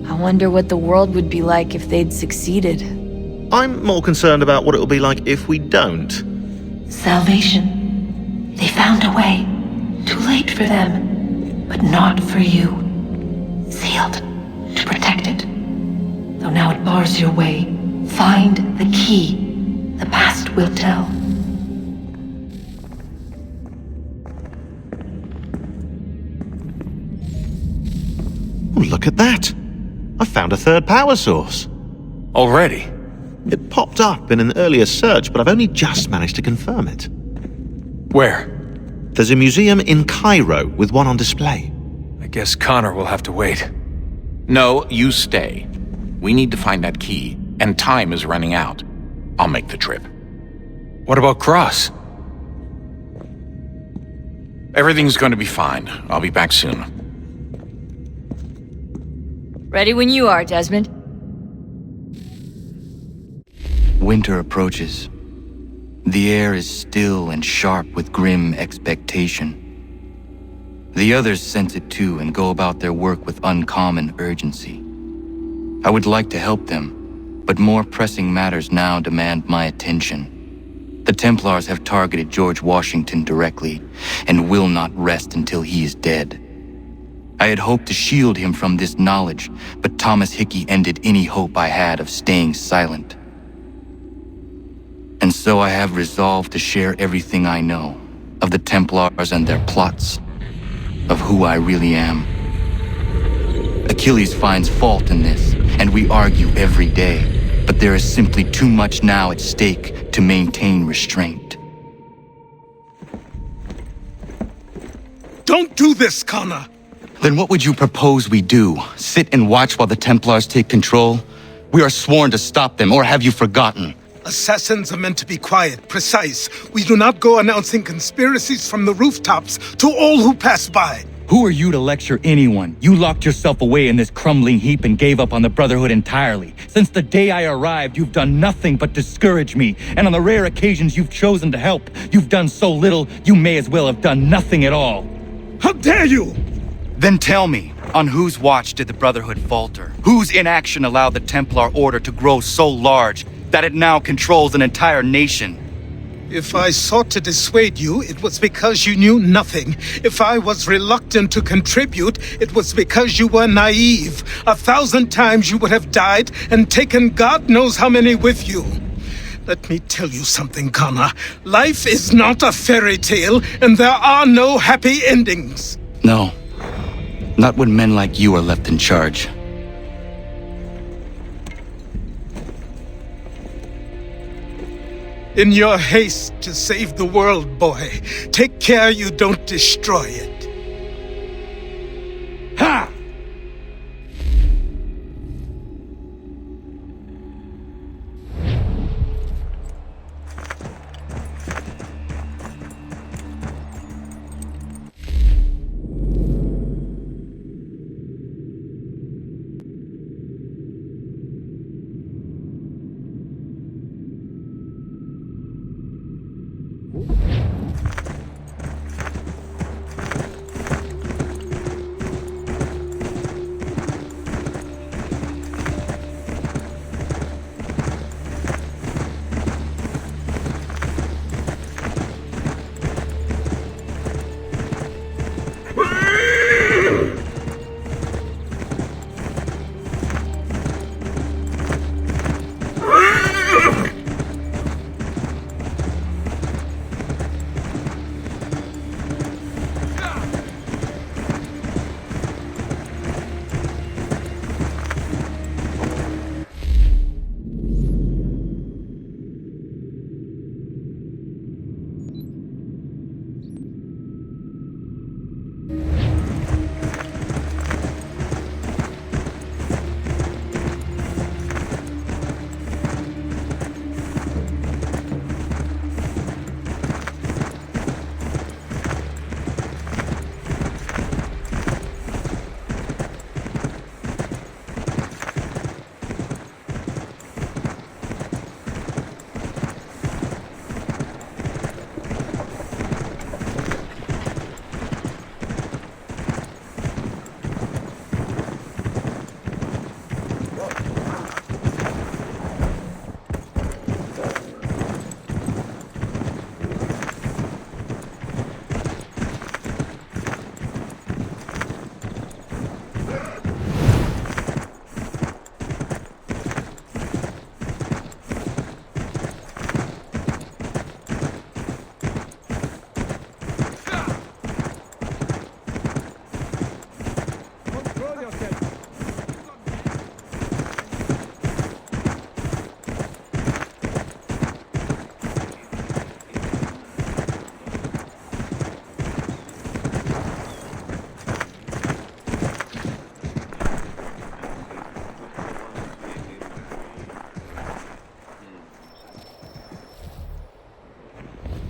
Speaker 23: I wonder what the world would be like if they'd succeeded.
Speaker 7: I'm more concerned about what it'll be like if we don't.
Speaker 3: Salvation. They found a way. Too late for them, but not for you. Sealed to protect it. Though now it bars your way. Find the key. The past will tell.
Speaker 7: Oh, look at that. I found a third power source.
Speaker 22: Already?
Speaker 7: It popped up in an earlier search, but I've only just managed to confirm it.
Speaker 22: Where?
Speaker 7: There's a museum in Cairo with one on display.
Speaker 22: I guess Connor will have to wait.
Speaker 10: No, you stay. We need to find that key, and time is running out. I'll make the trip.
Speaker 22: What about Cross?
Speaker 10: Everything's going to be fine. I'll be back soon.
Speaker 23: Ready when you are, Desmond.
Speaker 2: Winter approaches. The air is still and sharp with grim expectation. The others sense it too and go about their work with uncommon urgency. I would like to help them,
Speaker 12: But more pressing matters now demand my attention. The Templars have targeted George Washington directly, and will not rest until he is dead. I had hoped to shield him from this knowledge, but Thomas Hickey ended any hope I had of staying silent. And so I have resolved to share everything I know of the Templars and their plots, of who I really am. Achilles finds fault in this, and we argue every day, but there is simply too much now at stake to maintain restraint.
Speaker 17: Don't do this, Connor!
Speaker 12: Then what would you propose we do? Sit and watch while the Templars take control? We are sworn to stop them, or have you forgotten?
Speaker 17: Assassins are meant to be quiet, precise. We do not go announcing conspiracies from the rooftops to all who pass by.
Speaker 12: Who are you to lecture anyone? You locked yourself away in this crumbling heap and gave up on the Brotherhood entirely. Since the day I arrived, you've done nothing but discourage me. And on the rare occasions you've chosen to help, you've done so little, you may as well have done nothing at all.
Speaker 17: How dare you!
Speaker 12: Then tell me, on whose watch did the Brotherhood falter? Whose inaction allowed the Templar Order to grow so large that it now controls an entire nation?
Speaker 17: If I sought to dissuade you, it was because you knew nothing. If I was reluctant to contribute, it was because you were naive. 1,000 times you would have died and taken God knows how many with you. Let me tell you something, Connor. Life is not a fairy tale, and there are no happy endings.
Speaker 12: No. Not when men like you are left in charge.
Speaker 17: In your haste to save the world, boy, take care you don't destroy it. Ha!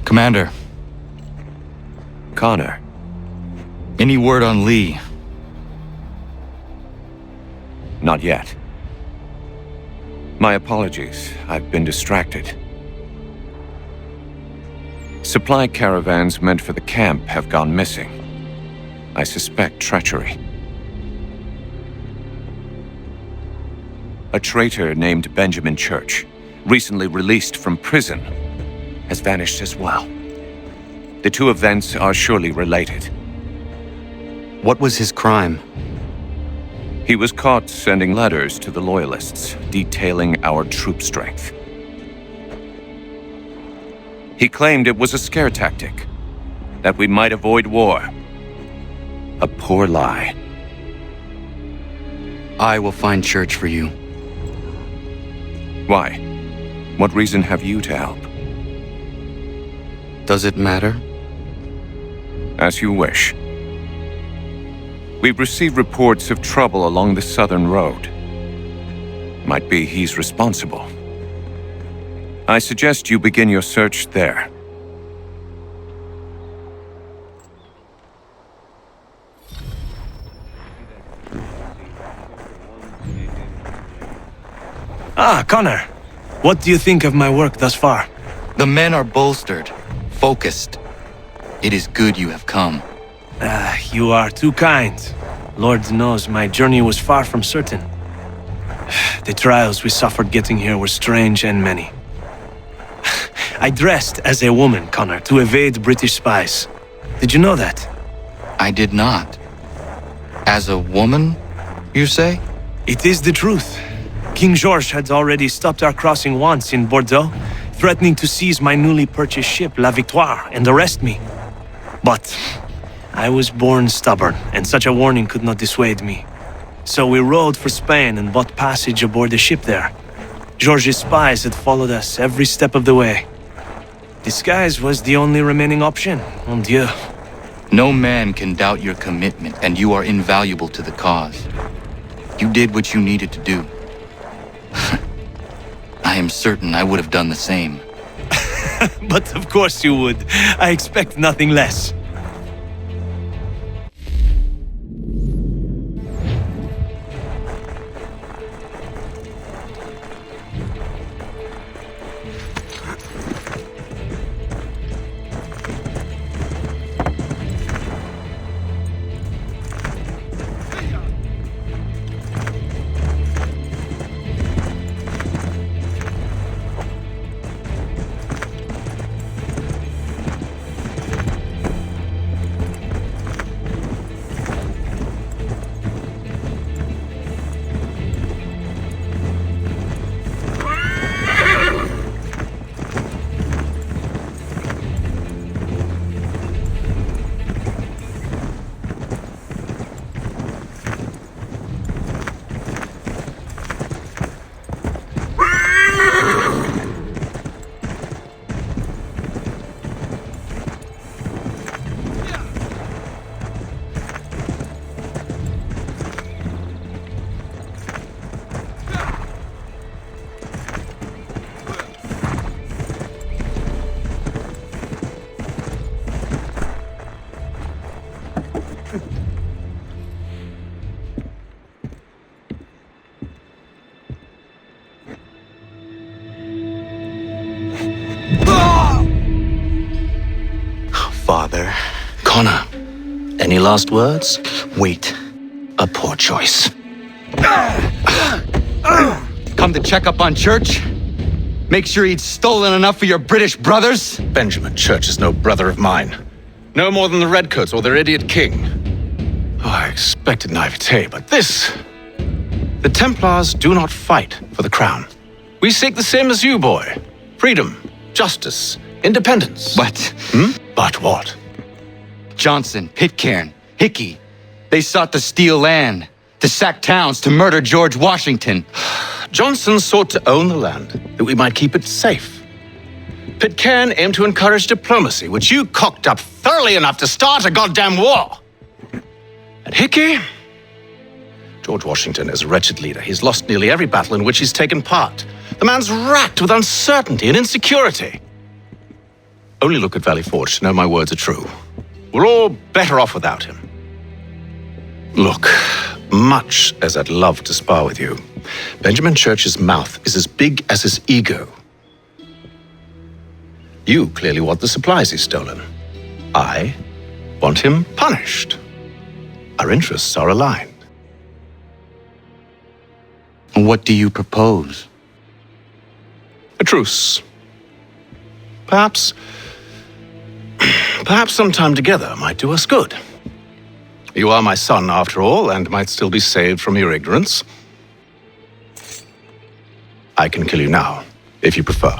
Speaker 12: Commander.
Speaker 22: Connor.
Speaker 12: Any word on Lee?
Speaker 22: Not yet. My apologies. I've been distracted. Supply caravans meant for the camp have gone missing. I suspect treachery.
Speaker 8: A traitor named Benjamin Church, recently released from prison, has vanished as well. The two events are surely related.
Speaker 2: What was his crime?
Speaker 8: He was caught sending letters to the Loyalists, detailing our troop strength. He claimed it was a scare tactic, that we might avoid war. A poor lie.
Speaker 2: I will find Church for you.
Speaker 8: Why? What reason have you to help?
Speaker 2: Does it matter?
Speaker 8: As you wish. We've received reports of trouble along the southern road. Might be he's responsible. I suggest you begin your search there.
Speaker 19: Ah, Connor. What do you think of my work thus far?
Speaker 12: The men are bolstered, focused. It is good you have come.
Speaker 19: You are too kind. Lord knows my journey was far from certain. The trials we suffered getting here were strange and many. I dressed as a woman, Connor, to evade British spies. Did you know that?
Speaker 12: I did not. As a woman, you say?
Speaker 19: It is the truth. King George had already stopped our crossing once in Bordeaux, threatening to seize my newly purchased ship, La Victoire, and arrest me. But I was born stubborn, and such a warning could not dissuade me. So we rode for Spain and bought passage aboard the ship there. George's spies had followed us every step of the way. Disguise was the only remaining option, mon Dieu.
Speaker 12: No man can doubt your commitment, and you are invaluable to the cause. You did what you needed to do. I am certain I would have done the same.
Speaker 19: But of course you would. I expect nothing less.
Speaker 13: Father. Connor, any last words? Wait. A poor choice.
Speaker 2: Come to check up on Church? Make sure he'd stolen enough for your British brothers?
Speaker 13: Benjamin Church is no brother of mine. No more than the Redcoats or their idiot king. Oh, I expected naivete, but this... The Templars do not fight for the crown. We seek the same as you, boy. Freedom, justice, independence.
Speaker 2: But...
Speaker 13: But what?
Speaker 2: Johnson, Pitcairn, Hickey, they sought to steal land, to sack towns, to murder George Washington.
Speaker 13: Johnson sought to own the land, that we might keep it safe. Pitcairn aimed to encourage diplomacy, which you cocked up thoroughly enough to start a goddamn war. And Hickey? George Washington is a wretched leader. He's lost nearly every battle in which he's taken part. The man's racked with uncertainty and insecurity. Only look at Valley Forge to know my words are true. We're all better off without him. Look, much as I'd love to spar with you, Benjamin Church's mouth is as big as his ego. You clearly want the supplies he's stolen. I want him punished. Our interests are aligned.
Speaker 12: What do you propose?
Speaker 13: A truce. Perhaps some time together might do us good. You are my son, after all, and might still be saved from your ignorance. I can kill you now, if you prefer.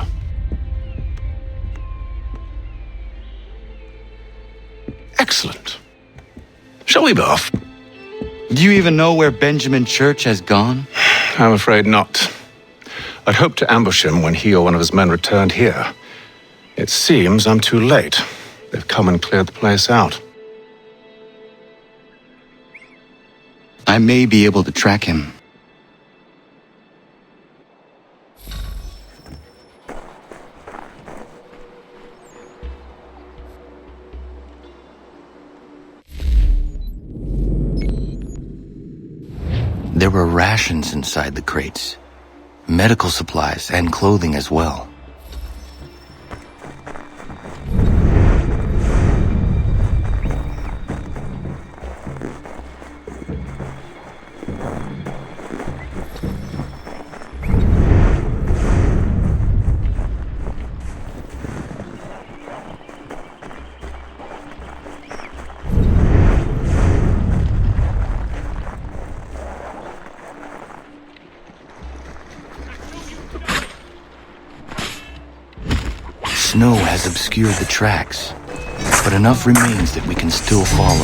Speaker 13: Excellent. Shall we be off?
Speaker 2: Do you even know where Benjamin Church has gone?
Speaker 13: I'm afraid not. I'd hoped to ambush him when he or one of his men returned here. It seems I'm too late. They've come and cleared the place out.
Speaker 12: I may be able to track him. There were rations inside the crates, medical supplies and clothing as well. Snow has obscured the tracks, but enough remains that we can still follow.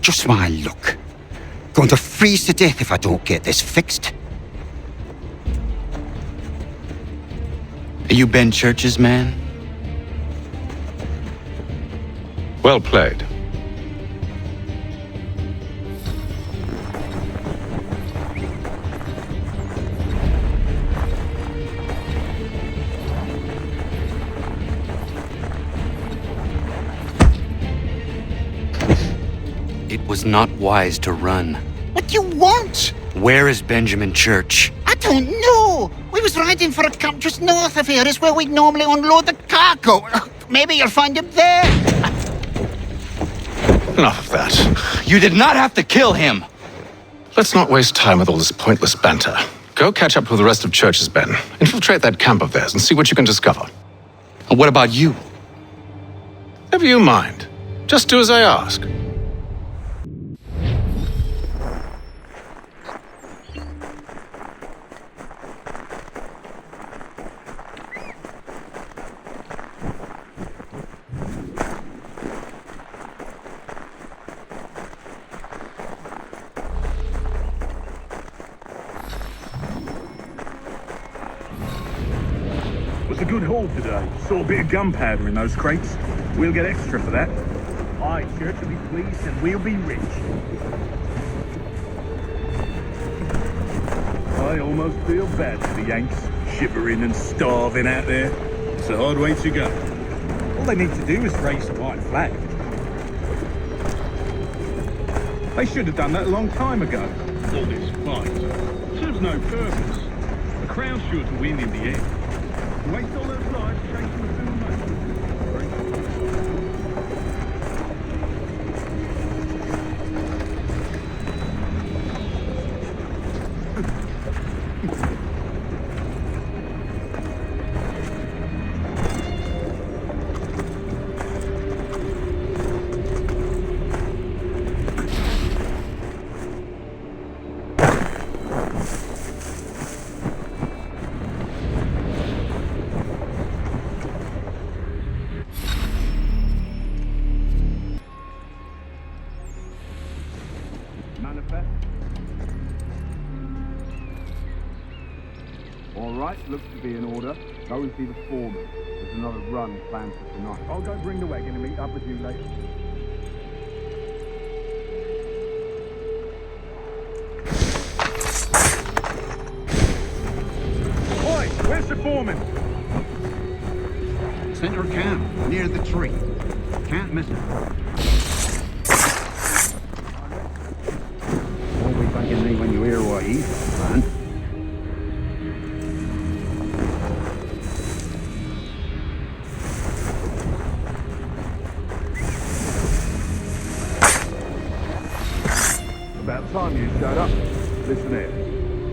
Speaker 6: Just my luck. Going to freeze to death if I don't get this fixed.
Speaker 2: Are you Ben Church's man?
Speaker 13: Well played.
Speaker 2: It was not wise to run.
Speaker 6: What do you want?
Speaker 2: Where is Benjamin Church?
Speaker 6: I don't know. We was riding for a camp just north of here. It's where we normally unload the cargo. Maybe you'll find him there.
Speaker 13: Enough of that.
Speaker 2: You did not have to kill him.
Speaker 13: Let's not waste time with all this pointless banter. Go catch up with the rest of Church's men. Infiltrate that camp of theirs and see what you can discover.
Speaker 2: And what about you?
Speaker 13: Never you mind. Just do as I ask.
Speaker 14: A good haul today. Saw a bit of gunpowder in those crates. We'll get extra for that. Aye, Church will be pleased and we'll be rich. I almost feel bad for the Yanks, shivering and starving out there. It's a hard way to go. All they need to do is raise the white flag. They should have done that a long time ago. All this fight serves no purpose. The Crown's sure to win in the end. Waste all those lives chasing the food money.
Speaker 15: All right, looks to be in order. Go and see the foreman. There's another run planned for tonight.
Speaker 14: I'll go bring the wagon and meet up with you later. Oi, where's the foreman?
Speaker 16: Center camp, near the tree. Can't miss it. Always like me when you
Speaker 15: easy, man.
Speaker 14: About time you showed up. Listen here.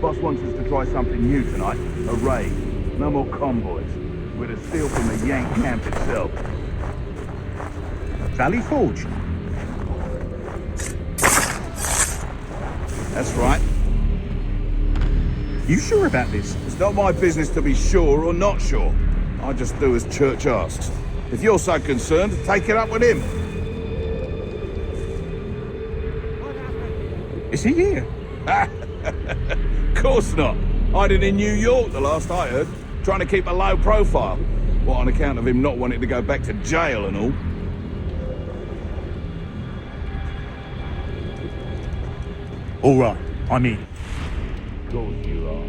Speaker 14: Boss wants us to try something new tonight. A raid. No more convoys. With a steal from the Yank camp itself.
Speaker 15: Valley Forge.
Speaker 14: That's right.
Speaker 15: You sure about this?
Speaker 14: It's not my business to be sure or not sure. I just do as Church asks. If you're so concerned, take it up with him.
Speaker 15: Is he here?
Speaker 14: Of course not. Hiding in New York, the last I heard. Trying to keep a low profile. What, on account of him not wanting to go back to jail and all?
Speaker 15: All right, I'm in.
Speaker 14: Of course you are.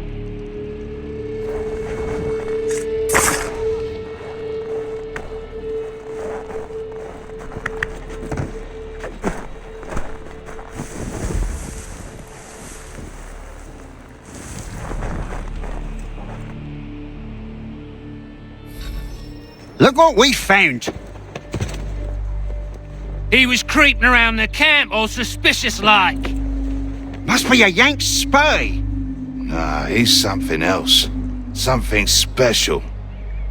Speaker 6: Look what we found.
Speaker 9: He was creeping around the camp all suspicious-like.
Speaker 6: Must be a Yank spy.
Speaker 18: Nah, he's something else. Something special.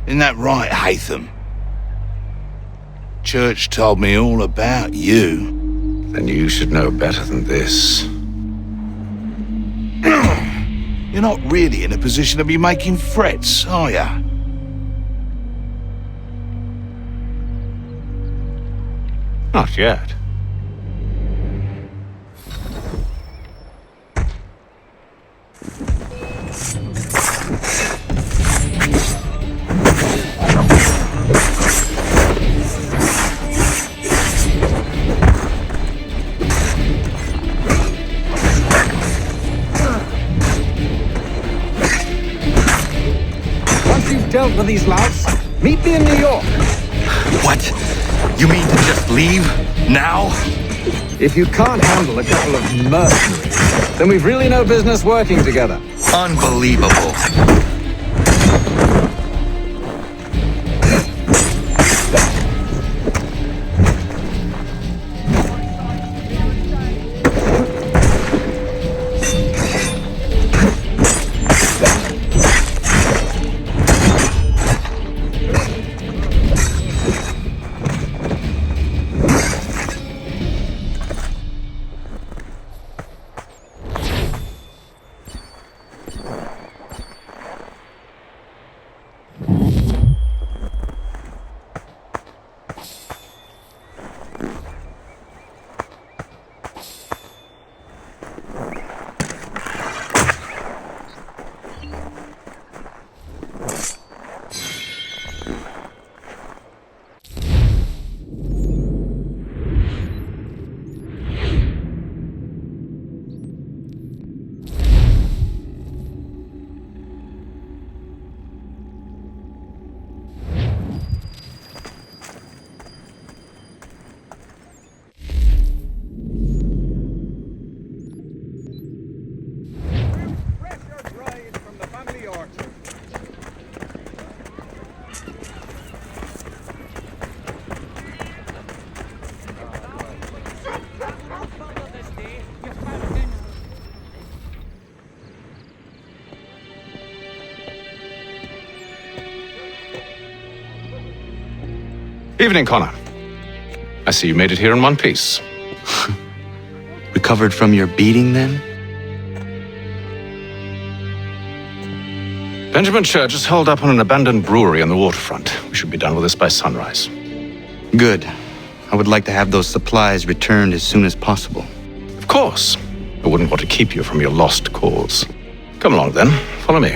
Speaker 18: Isn't that right, Hatham? Church told me all about you.
Speaker 13: Then you should know better than this.
Speaker 18: You're not really in a position to be making threats, are ya?
Speaker 13: Not yet.
Speaker 24: Once you've dealt with these louts, meet me in New York.
Speaker 12: What? You mean to just leave? Now?
Speaker 24: If you can't handle a couple of mercenaries, then we've really no business working together.
Speaker 12: Unbelievable.
Speaker 13: Evening, Connor. I see you made it here in one piece.
Speaker 12: Recovered from your beating, then?
Speaker 13: Benjamin Church is holed up on an abandoned brewery on the waterfront. We should be done with this by sunrise.
Speaker 12: Good. I would like to have those supplies returned as soon as possible.
Speaker 13: Of course. I wouldn't want to keep you from your lost cause. Come along, then. Follow me.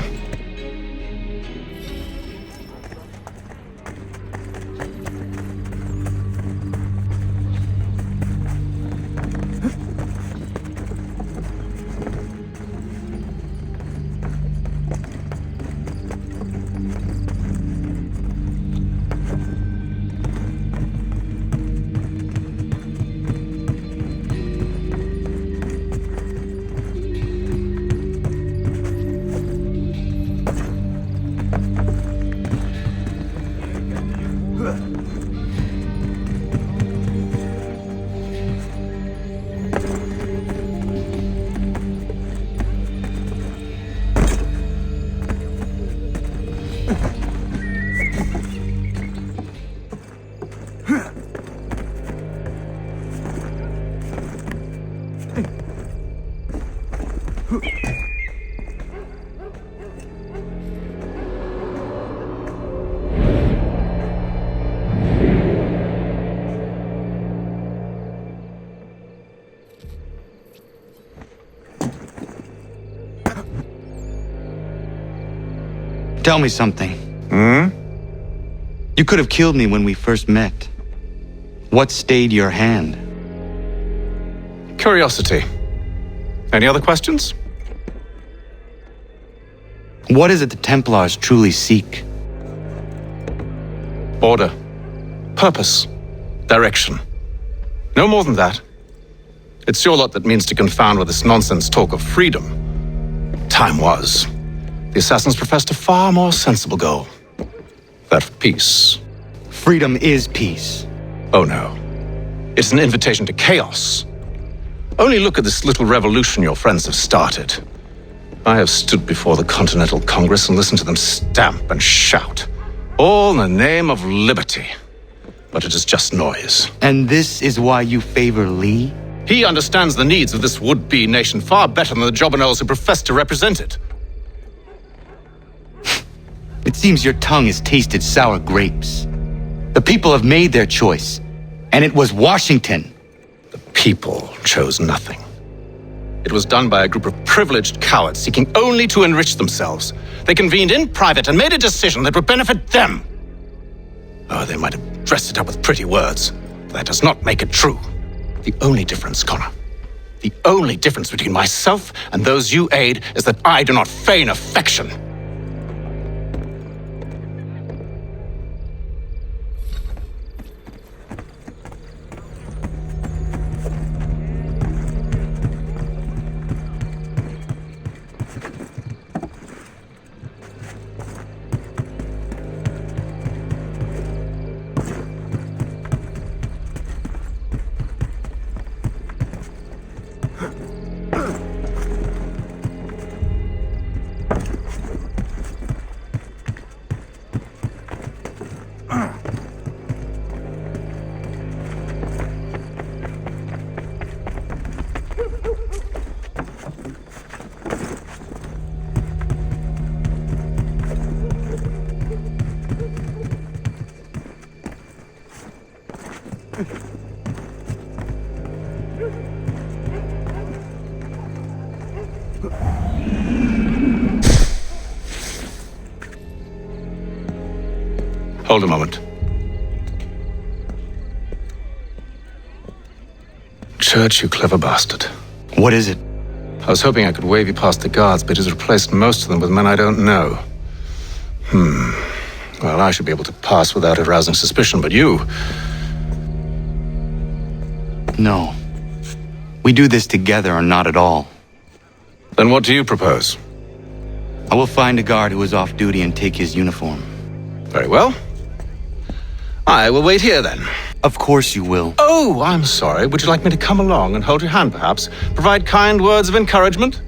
Speaker 2: Tell me something.
Speaker 8: Hmm?
Speaker 2: You could have killed me when we first met. What stayed your hand?
Speaker 13: Curiosity. Any other questions?
Speaker 2: What is it the Templars truly seek?
Speaker 13: Order. Purpose. Direction. No more than that. It's your lot that means to confound with this nonsense talk of freedom. Time was. The assassins professed a far more sensible goal. That of peace.
Speaker 2: Freedom is peace.
Speaker 13: Oh no. It's an invitation to chaos. Only look at this little revolution your friends have started. I have stood before the Continental Congress and listened to them stamp and shout. All in the name of liberty. But it is just noise.
Speaker 2: And this is why you favor Lee?
Speaker 13: He understands the needs of this would-be nation far better than the jobberknolls who profess to represent it.
Speaker 2: It seems your tongue has tasted sour grapes. The people have made their choice, and it was Washington.
Speaker 13: The people chose nothing. It was done by a group of privileged cowards seeking only to enrich themselves. They convened in private and made a decision that would benefit them. Oh, they might have dressed it up with pretty words, but that does not make it true. The only difference, Connor, the only difference between myself and those you aid is that I do not feign affection. Hold a moment. Church, you clever bastard.
Speaker 2: What is it?
Speaker 13: I was hoping I could wave you past the guards, but he's replaced most of them with men I don't know. Well, I should be able to pass without arousing suspicion, but you...
Speaker 2: No. We do this together or not at all.
Speaker 13: Then what do you propose?
Speaker 2: I will find a guard who is off duty and take his uniform.
Speaker 13: Very well. I will wait here then.
Speaker 2: Of course you will.
Speaker 13: Oh, I'm sorry. Would you like me to come along and hold your hand, perhaps? Provide kind words of encouragement?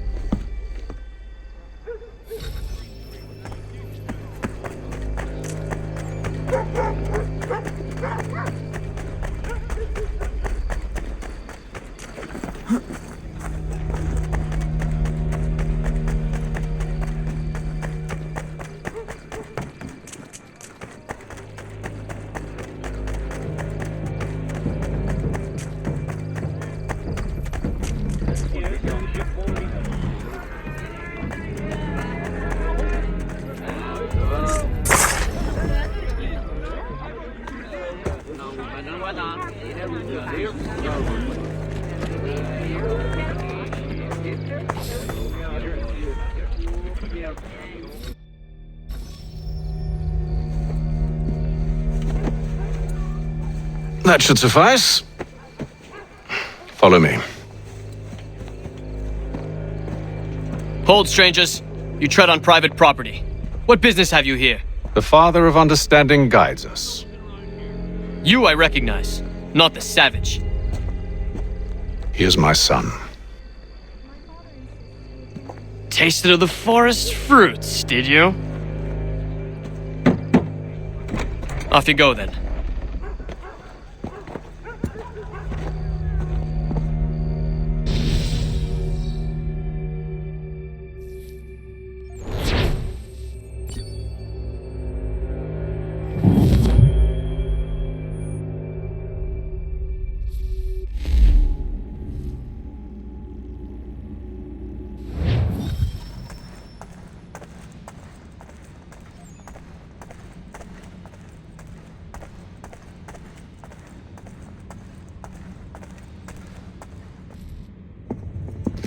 Speaker 13: That should suffice. Follow me.
Speaker 1: Hold, strangers. You tread on private property. What business have you here?
Speaker 13: The Father of Understanding guides us.
Speaker 1: You I recognize, not the savage.
Speaker 13: He is my son.
Speaker 1: Tasted of the forest fruits, did you? Off you go then.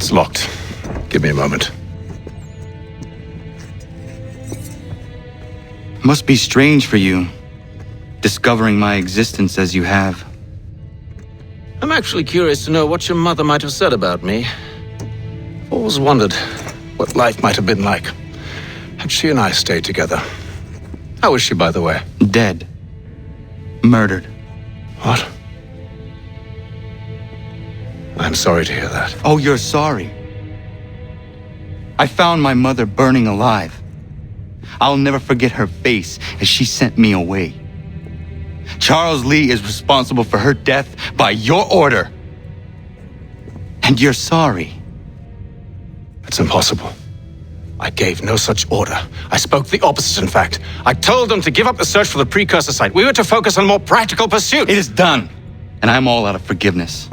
Speaker 13: It's locked. Give me a moment.
Speaker 12: Must be strange for you, discovering my existence as you have.
Speaker 13: I'm actually curious to know what your mother might have said about me. I've always wondered what life might have been like had she and I stayed together. How is she, by the way?
Speaker 12: Dead. Murdered.
Speaker 13: What? I'm sorry to hear that.
Speaker 12: Oh, you're sorry. I found my mother burning alive. I'll never forget her face as she sent me away. Charles Lee is responsible for her death by your order. And you're sorry.
Speaker 13: It's impossible. I gave no such order. I spoke the opposite, in fact. I told them to give up the search for the precursor site. We were to focus on more practical pursuits.
Speaker 12: It is done, and I'm all out of forgiveness.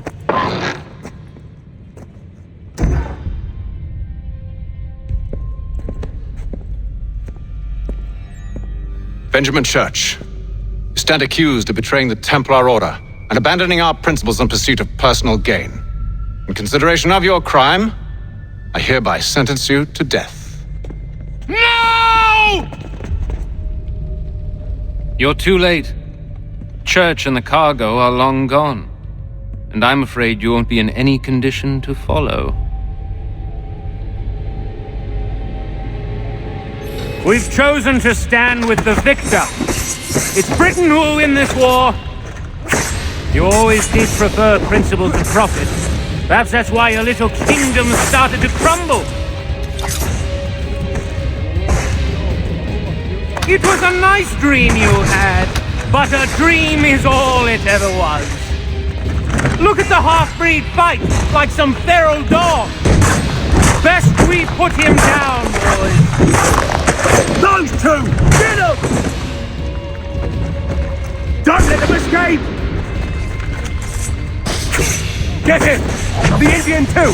Speaker 13: Benjamin Church, you stand accused of betraying the Templar Order and abandoning our principles in pursuit of personal gain. In consideration of your crime, I hereby sentence you to death.
Speaker 9: No! You're too late. Church and the cargo are long gone, and I'm afraid you won't be in any condition to follow. We've chosen to stand with the victor. It's Britain who will win this war. You always did prefer principle to profit. Perhaps that's why your little kingdom started to crumble. It was a nice dream you had, but a dream is all it ever was. Look at the half-breed fight like some feral dog. Best we put him down, boys. Those two! Get them! Don't let them escape! Get him! The Indian too!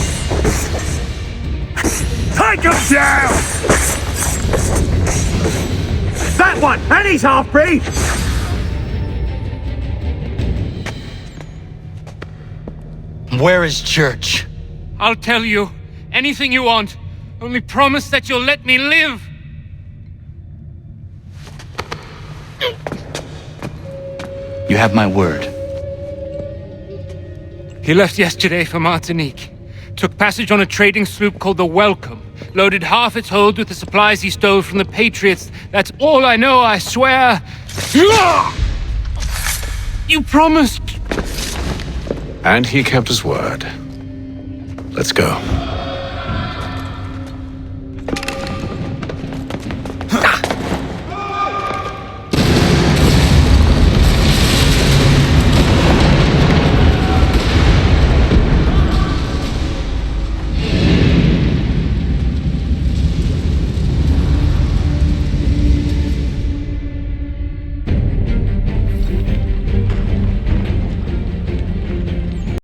Speaker 9: Take him down! That one! And he's half-breed!
Speaker 12: Where is Church?
Speaker 9: I'll tell you. Anything you want. Only promise that you'll let me live.
Speaker 12: You have my word.
Speaker 9: He left yesterday for Martinique. Took passage on a trading sloop called the Welcome. Loaded half its hold with the supplies he stole from the Patriots. That's all I know, I swear. You promised.
Speaker 13: And he kept his word. Let's go.